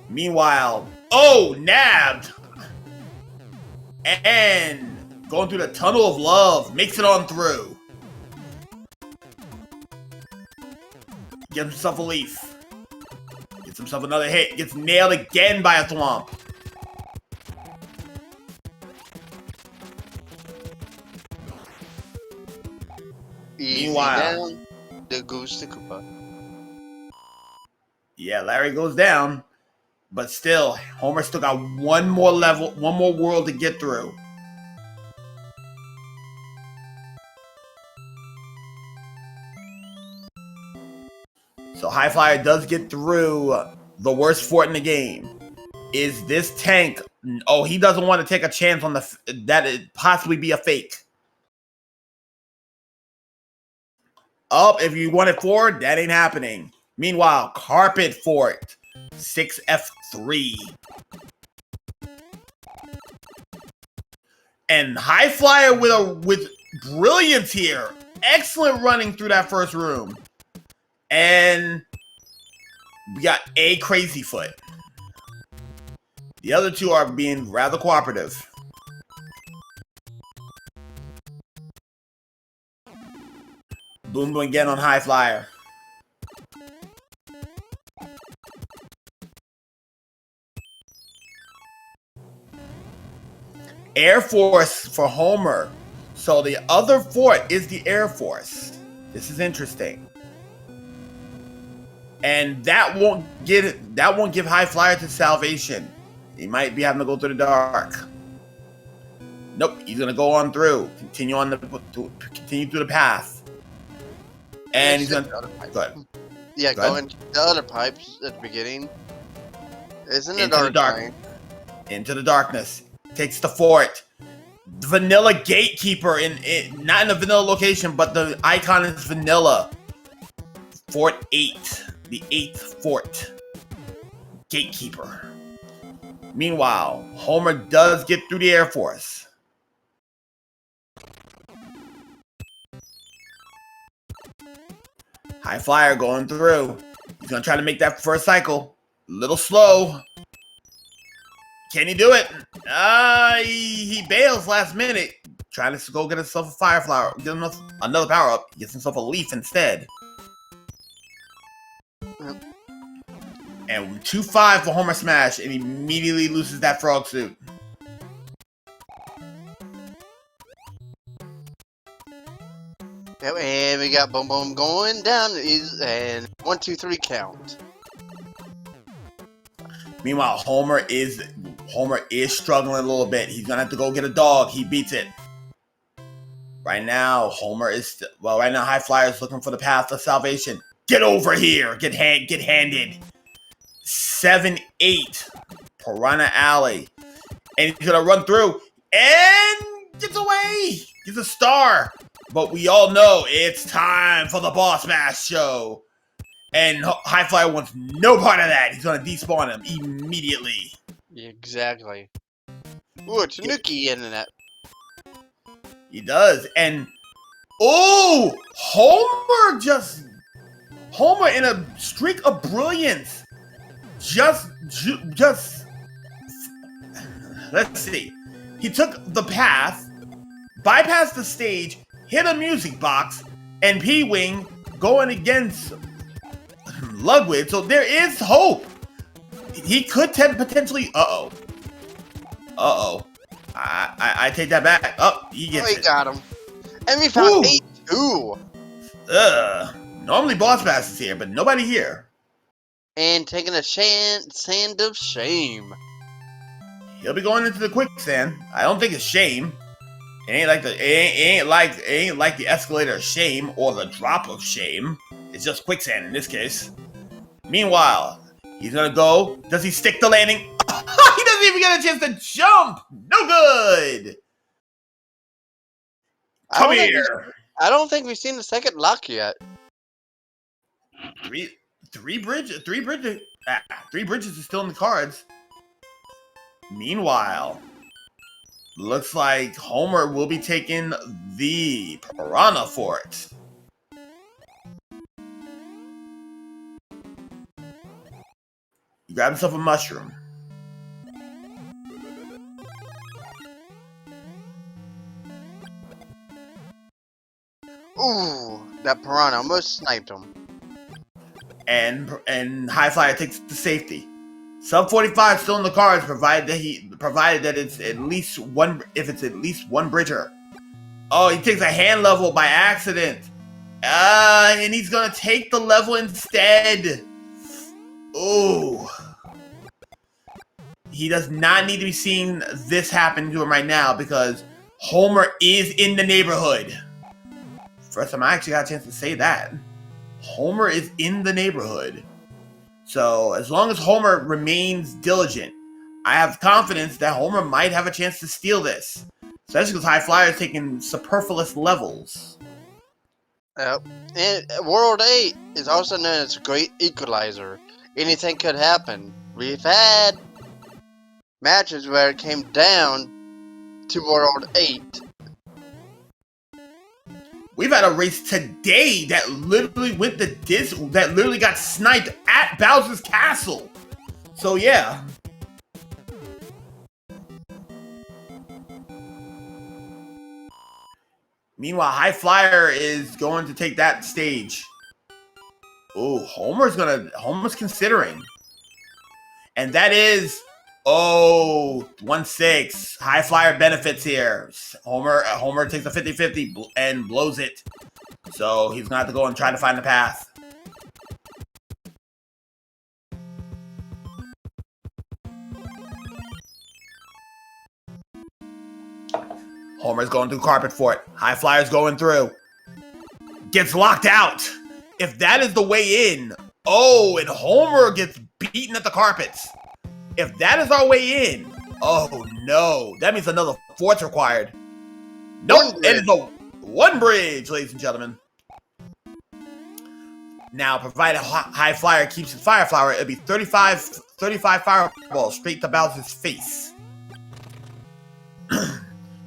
A: Meanwhile, nabbed. And going through the tunnel of love, makes it on through. Gives himself a leaf. Gets himself another hit. Gets nailed again by a thwomp. Meanwhile,
B: down, the goose to Koopa.
A: Yeah, Larry goes down, but still, Homer still got one more level, one more world to get through. So Highflyer does get through the worst fort in the game. Is this tank? Oh, he doesn't want to take a chance on that it possibly be a fake. If you want it forward, that ain't happening. Meanwhile, Carpet Fort, 6F3. And Highflyer with brilliance here. Excellent running through that first room. And we got a Crazy Foot. The other 2 are being rather cooperative. Boom boom again on Highflyer. Air Force for Homer. So the other fort is the Air Force. This is interesting. And that won't give Highflyer to salvation. He might be having to go through the dark. Nope, he's gonna go on through. Continue through the path. And he's gonna go ahead.
B: Yeah, go into the other pipes at the beginning. Isn't it dark?
A: Into the darkness. Takes the fort. The vanilla gatekeeper not in a vanilla location, but the icon is vanilla. Fort 8. The 8th fort. Gatekeeper. Meanwhile, Homer does get through the Air Force. Highflyer going through. He's going to try to make that first cycle. A little slow. Can he do it? He bails last minute. Trying to go get himself a fire flower. Get himself another power up. He gets himself a leaf instead. And 2-5 for Homer Smash, and immediately loses that frog suit.
B: Yep, and we got Boom Boom going down, and 1, 2, 3 count.
A: Meanwhile, Homer is struggling a little bit. He's gonna have to go get a dog. He beats it. Right now, Highflyer is looking for the path of salvation. Get over here. Get handed. 7-8. Piranha Alley. And he's gonna run through and gets away. Gets a star. But we all know it's time for the Boss Bash show. And Highflyer wants no part of that. He's gonna despawn him immediately. Exactly.
B: Ooh, it's Tanuki in that.
A: He does. And Homer in a streak of brilliance. Just let's see. He took the path, bypassed the stage, hit a music box, and P-Wing going against Ludwig. So there is hope. He could potentially. I take that back. He gets it.
B: Got him. And we found A2.
A: Normally Boss Bass is here, but nobody here.
B: And taking a sand of shame.
A: He'll be going into the quicksand. I don't think it's shame. It ain't like the escalator of shame or the drop of shame. It's just quicksand in this case. Meanwhile, he's gonna go. Does he stick the landing? He doesn't even get a chance to jump. No good. Come here.
B: I don't think we've seen the second lock yet.
A: Three bridges is still in the cards. Meanwhile, looks like Homer will be taking the Piranha Fort. Grab himself a mushroom.
B: Ooh, that Piranha almost sniped him.
A: And Highflyer takes the safety. Sub 45 still in the cards, provided that it's at least one. If it's at least one bridger. Oh, he takes a hand level by accident. And he's gonna take the level instead. Ooh. He does not need to be seeing this happen to him right now because Homer is in the neighborhood. First time I actually got a chance to say that. Homer is in the neighborhood. So as long as Homer remains diligent, I have confidence that Homer might have a chance to steal this. Especially because Highflyer is taking superfluous levels.
B: Yep. And World 8 is also known as a great equalizer. Anything could happen. We've had matches where it came down to World 8.
A: We've had a race today that literally went the that literally got sniped at Bowser's Castle. So yeah. Meanwhile, Highflyer is going to take that stage. Oh, Homer's considering. And that is 1-6. Highflyer benefits here. Homer takes a 50-50 and blows it. So he's gonna have to go and try to find the path. Homer's going through carpet fort. Highflyer's going through. Gets locked out. If that is the way in, and Homer gets beaten at the carpets. If that is our way in, oh no, that means another fort's required. Nope, it is a one bridge, ladies and gentlemen. Now, provided Highflyer keeps his fire flower, it'll be 35 fireballs straight to Bowser's face.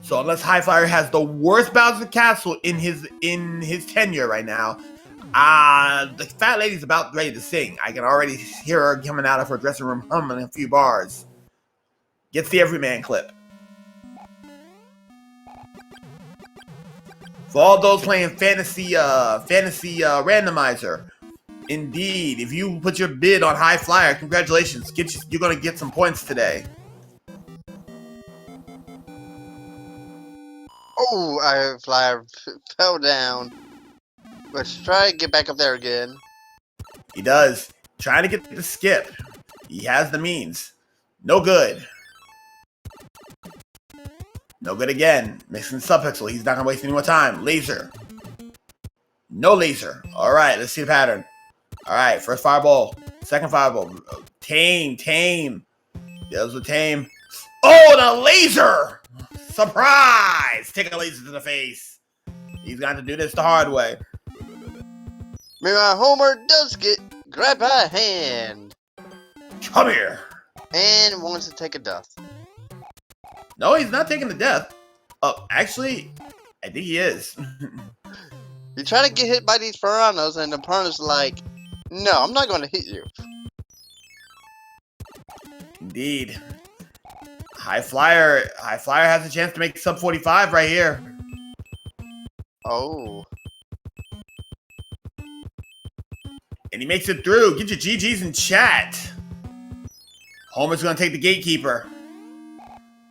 A: So unless Highflyer has the worst Bowser Castle in his tenure right now, the fat lady's about ready to sing. I can already hear her coming out of her dressing room humming a few bars. Gets the Everyman clip. For all those playing fantasy randomizer, indeed, if you put your bid on Highflyer, congratulations, you're gonna get some points today.
B: Oh, Highflyer fell down. Let's try to get back up there again.
A: He does. Trying to get the skip. He has the means. No good. No good again. Mixing subpixel. He's not going to waste any more time. Laser. No laser. All right, let's see the pattern. All right, first fireball. Second fireball. Tame. Deals with tame. Oh, the laser! Surprise! Take a laser to the face. He's going to do this the hard way.
B: Meanwhile, Homer does get grabbed by a hand.
A: Come here.
B: And wants to take a death.
A: No, he's not taking the death. Oh, actually, I think he is.
B: You try to get hit by these piranhas, and the piranha's like, no, I'm not going to hit you.
A: Indeed. Highflyer has a chance to make sub 45 right here.
B: Oh.
A: And he makes it through. Get your GGs in chat. Homer's going to take the gatekeeper.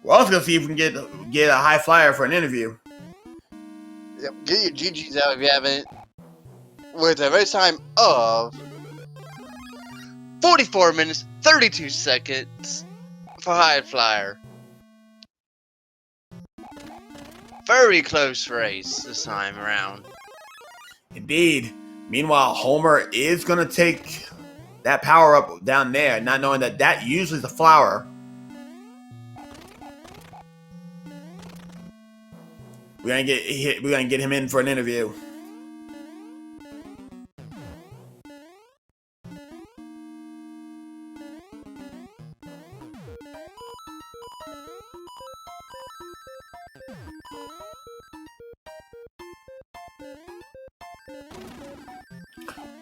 A: We're also going to see if we can get a Highflyer for an interview.
B: Yep. Yep, get your GGs out if you haven't. With a race time of 44 minutes, 32 seconds for High Flyer. Very close race this time around.
A: Indeed. Meanwhile, Homer is going to take that power up down there, not knowing that that usually is a flower. We're gonna get him in for an interview.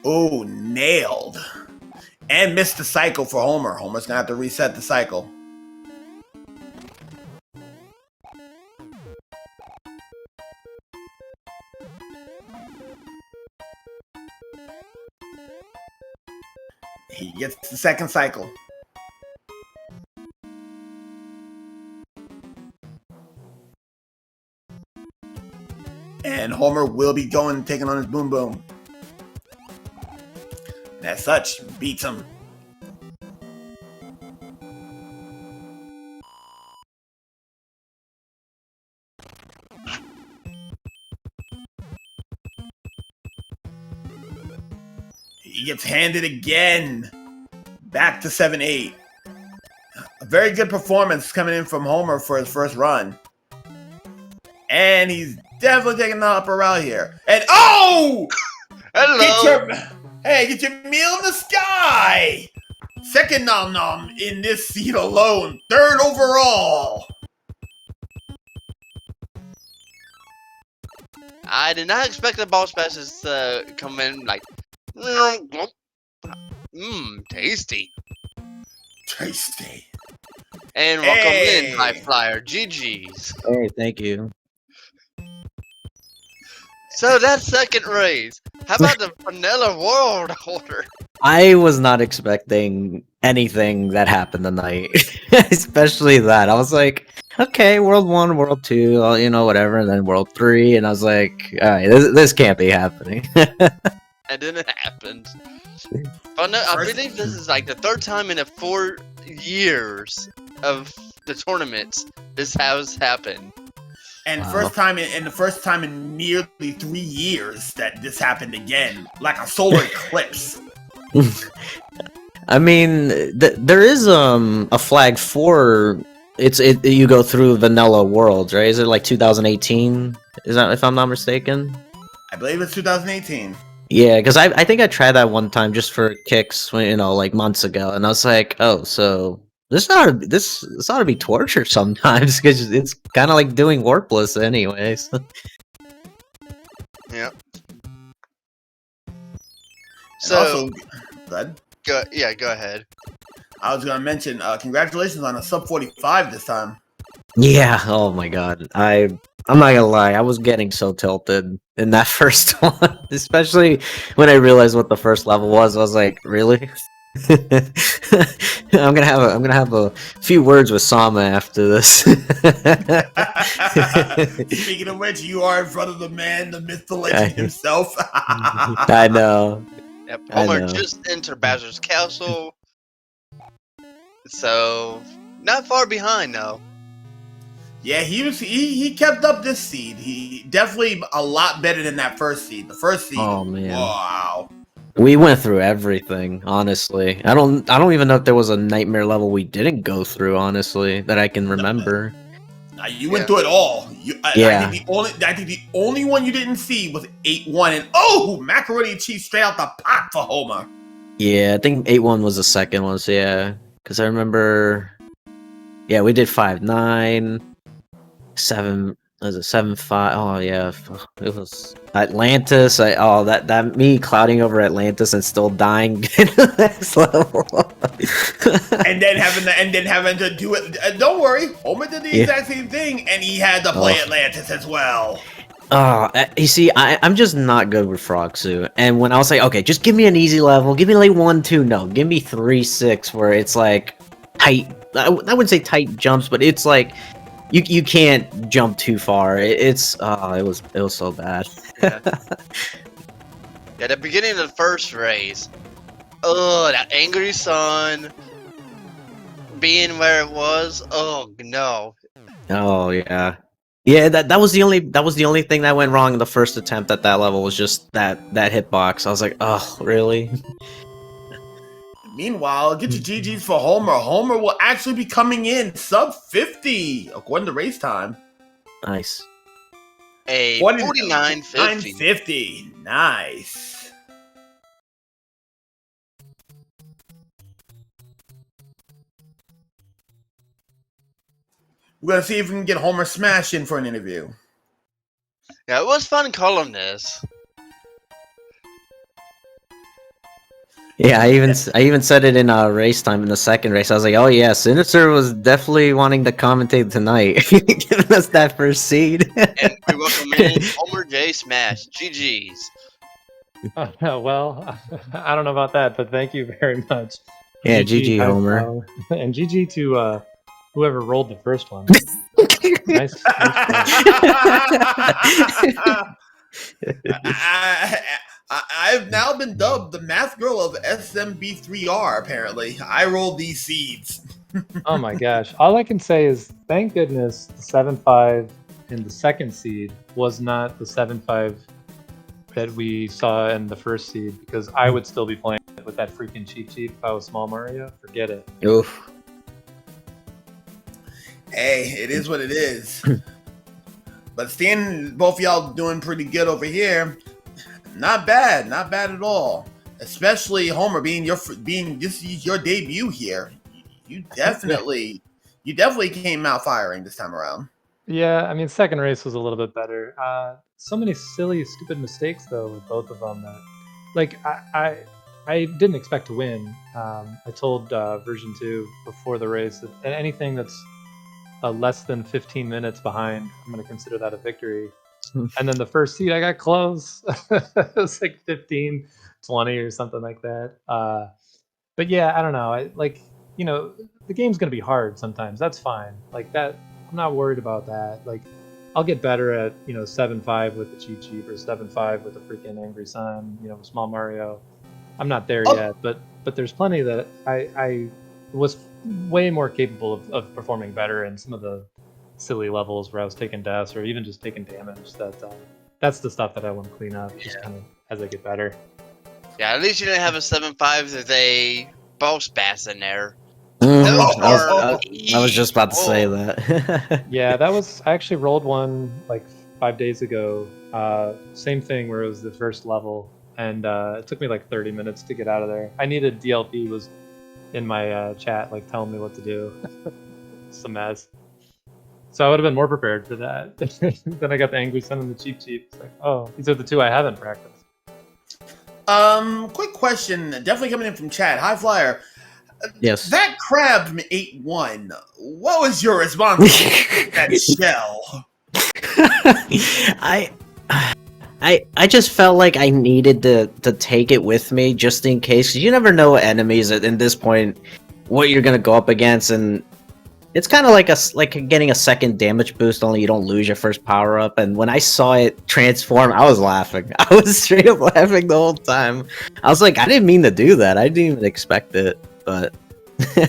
A: Oh, nailed. And missed the cycle for Homer. Homer's gonna have to reset the cycle. He gets the second cycle. And Homer will be taking on his Boom Boom. And as such, beats him. He gets handed again. Back to 7-8. A very good performance coming in from Homer for his first run. And he's definitely taking the upper route here. And oh!
B: Hello!
A: Get your meal in the sky! Second nom nom in this seat alone. Third overall.
B: I did not expect the ball smashes to come in like... tasty.
A: Tasty.
B: And welcome in, High Flyer. GG's.
C: Hey, thank you.
B: So that second race. How about the vanilla world order?
C: I was not expecting anything that happened tonight, especially that. I was like, okay, World 1, World 2, whatever, and then World 3, and I was like, alright, this can't be happening.
B: And then it happened. But no, I believe this is like the third time in the 4 years of the tournaments this has happened.
A: And
C: Wow.
A: the first time in nearly 3 years that this happened again, like a solar eclipse.
C: I mean, there is a flag for you go through vanilla worlds, right? Is it like 2018? Is that, if I'm not mistaken?
A: I believe it's 2018.
C: Yeah, because I think I tried that one time just for kicks, like months ago, and I was like, oh, so this ought to be torture sometimes because it's kind of like doing warpless anyways.
B: Yep.
A: And
B: So
A: also,
B: go ahead.
A: I was gonna mention, congratulations on a sub 45 this time.
C: Yeah, oh my god, I'm not gonna lie, I was getting so tilted in that first one, especially when I realized what the first level was. I was like, really? I'm gonna have a few words with Sama after this.
A: Speaking of which, you are in front of the man, the myth, the legend himself.
C: I know.
B: Yep.
C: I
B: Homer
C: know.
B: just entered Bowser's Castle. So not far behind though.
A: Yeah, he kept up this seed. He definitely a lot better than that first seed. The first seed.
C: Oh man.
A: Wow.
C: We went through everything, honestly. I don't even know if there was a nightmare level we didn't go through, honestly, that I can remember.
A: You went through it all. I think the only one you didn't see was 8-1, and macaroni and cheese straight out the pot for Homer.
C: Yeah, I think 8-1 was the second one, so yeah. Because I remember... Yeah, we did 5-9, 7... Was it 7-5? Oh yeah, it was Atlantis. That me clouding over Atlantis and still dying in the next level.
A: and then having to do it. Don't worry, Homer did the exact same thing, and he had to play Atlantis as well.
C: You see, I'm just not good with Frog Suit. And when I was like, okay, just give me an easy level, give me like 1-2, no, give me 3-6, where it's like tight. I wouldn't say tight jumps, but it's like you can't jump too far. It was so bad.
B: Yeah. Yeah, the beginning of the first race. Oh, that angry sun being where it was. Oh no.
C: Oh yeah. Yeah, that was the only thing that went wrong in the first attempt at that level was just that hitbox. I was like, oh really?
A: Meanwhile, get your GGs for Homer. Homer will actually be coming in sub 50 according to race time.
C: Nice.
B: A 49.50.
A: 950. Nice. We're gonna see if we can get Homer Smash in for an interview.
B: Yeah, it was fun calling this.
C: Yeah, I even said it in race time in the second race. I was like, oh yeah, Sinister was definitely wanting to commentate tonight, giving us that first seed.
B: And we welcome in homerjsmash. GG's.
D: Well, I don't know about that, but thank you very much.
C: Yeah, GG Homer.
D: And GG to whoever rolled the first one. Nice.
A: I've now been dubbed the math girl of SMB3R, apparently. I rolled these seeds.
D: Oh my gosh. All I can say is thank goodness the 7-5 in the second seed was not the 7-5 that we saw in the first seed, because I would still be playing with that freaking cheat sheet if I was Small Mario. Forget it.
C: Oof.
A: Hey, it is what it is. But seeing both y'all doing pretty good over here, not bad at all. Especially Homer being this is your debut here. You definitely came out firing this time around.
D: Yeah, I mean, second race was a little bit better. So many silly, stupid mistakes though with both of them. That, like, I didn't expect to win. I told version 2 before the race that anything that's less than 15 minutes behind, I'm going to consider that a victory. And then the first seed, I got close. It was like 15, 20 or something like that. But yeah, I don't know. The game's going to be hard sometimes. That's fine. Like that, I'm not worried about that. Like, I'll get better at 7-5 with the cheat sheet or 7-5 with the freaking angry sun. Small Mario. I'm not there yet, but there's plenty that I was way more capable of performing better in some of the silly levels where I was taking deaths or even just taking damage. That's the stuff that I want to clean up just kind of as I get better.
B: Yeah, at least you didn't have a 7-5 with a boss bass in there.
C: I was just about to say that.
D: Yeah, I actually rolled one like 5 days ago. Same thing where it was the first level, and it took me like 30 minutes to get out of there. I needed DLP was in my chat, like telling me what to do. It's a mess. So I would have been more prepared for that. Then I got the angry sun and the cheap cheap. It's like, oh, these are the two I haven't practiced.
A: Quick question, definitely coming in from chat. High Flyer.
C: Yes.
A: That crab from 8-1. What was your response to that shell?
C: I just felt like I needed to take it with me just in case. 'Cause you never know enemies in this point what you're gonna go up against, and it's kind of like getting a second damage boost, only you don't lose your first power up. And when I saw it transform, I was laughing. I was straight up laughing the whole time. I was like, I didn't mean to do that. I didn't even expect it, but.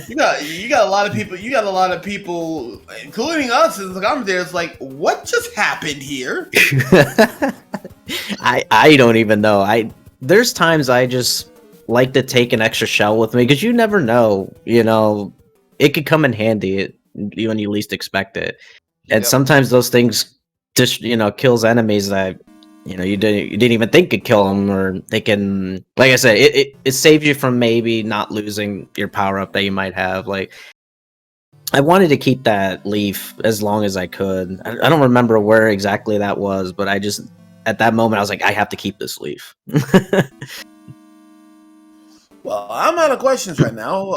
A: you got a lot of people. You got a lot of people, including us as the commentators. Like, what just happened here?
C: I don't even know. There's times I just like to take an extra shell with me because you never know. It could come in handy when you least expect it. And sometimes those things just kills enemies that you didn't even think could kill them, or they can, like I said, it saves you from maybe not losing your power up that you might have. Like, I wanted to keep that leaf as long as I could. I don't remember where exactly that was, but I just at that moment I was like, I have to keep this leaf.
A: Well, I'm out of questions right now.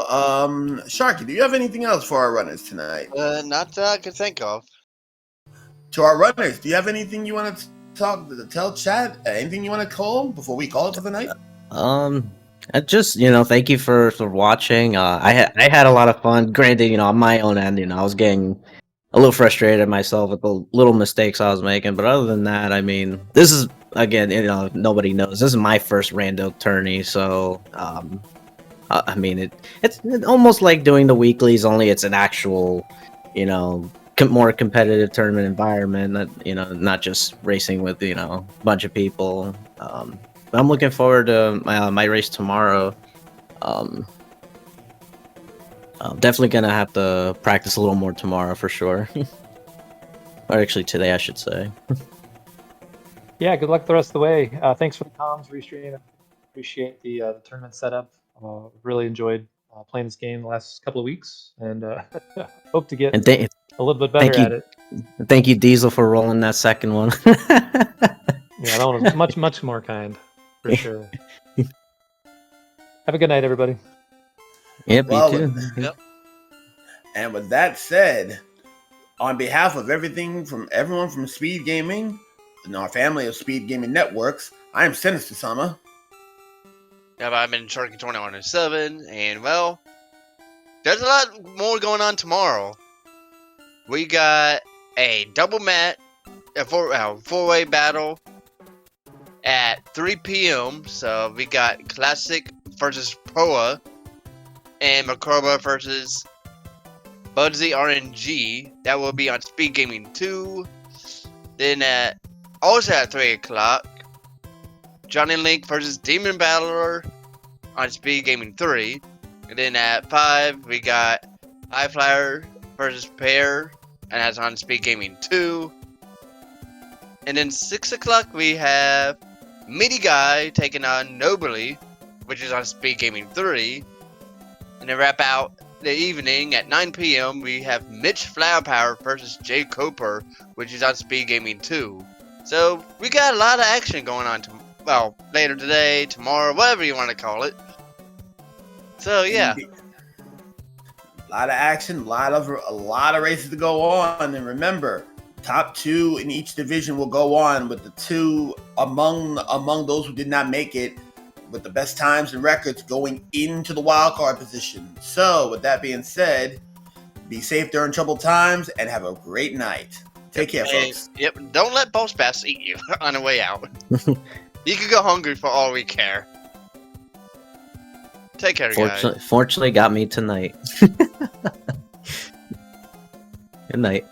A: Sharky, do you have anything else for our runners tonight?
B: Not that I could think of.
A: To our runners, do you have anything you want to tell chat? Anything you want to call before we call it for the night?
C: I just thank you for watching. I had a lot of fun. Granted, on my own end, I was getting a little frustrated at myself with the little mistakes I was making. But other than that, I mean, this is again, nobody knows. This is my first rando tourney, so I mean, it's almost like doing the weeklies, only it's an actual, more competitive tournament environment. That not just racing with a bunch of people. But I'm looking forward to my race tomorrow. I'm definitely gonna have to practice a little more tomorrow for sure. Or actually today, I should say.
D: Yeah, good luck the rest of the way. Thanks for the comms, Restream. Appreciate the tournament setup. Really enjoyed playing this game the last couple of weeks, and hope to get
C: And
D: a little bit better at it.
C: Thank you, Diesel, for rolling that second one.
D: Yeah, that one was much, much more kind, for sure. Have a good night, everybody.
C: Yep,
A: Well,
C: you too.
B: Yep.
A: And with that said, on behalf of everyone from Speed Gaming and our family of Speed Gaming Networks, I am Sinister Sama.
B: Yeah, I've been Sharky 2107, and well, there's a lot more going on tomorrow. We got a double match, a four-way battle at 3 p.m. So we got Classic versus Proa, and Makroba versus Budsy RNG. That will be on Speed Gaming 2. Then also at 3 o'clock, Johnny Link versus Demon Battler on Speed Gaming 3. And then at 5, we got Highflyer versus Pair, and that's on Speed Gaming 2. And then 6 o'clock, we have Meaty Guy taking on Nobly, which is on Speed Gaming 3. And then wrap out the evening at 9 p.m. we have Mitch Flowerpower versus Jay Cooper, which is on Speed Gaming 2. So we got a lot of action going on later today, tomorrow, whatever you want to call it. So yeah,
A: a lot of action, a lot of races to go on, and remember, top 2 in each division will go on, with the 2 among those who did not make it, with the best times and records going into the wild card position. So, with that being said, be safe during troubled times and have a great night. Take care, folks.
B: Yep, don't let Boss Bass eat you on the way out. You could go hungry for all we care. Take care, guys.
C: Fortunately, got me tonight. Good night.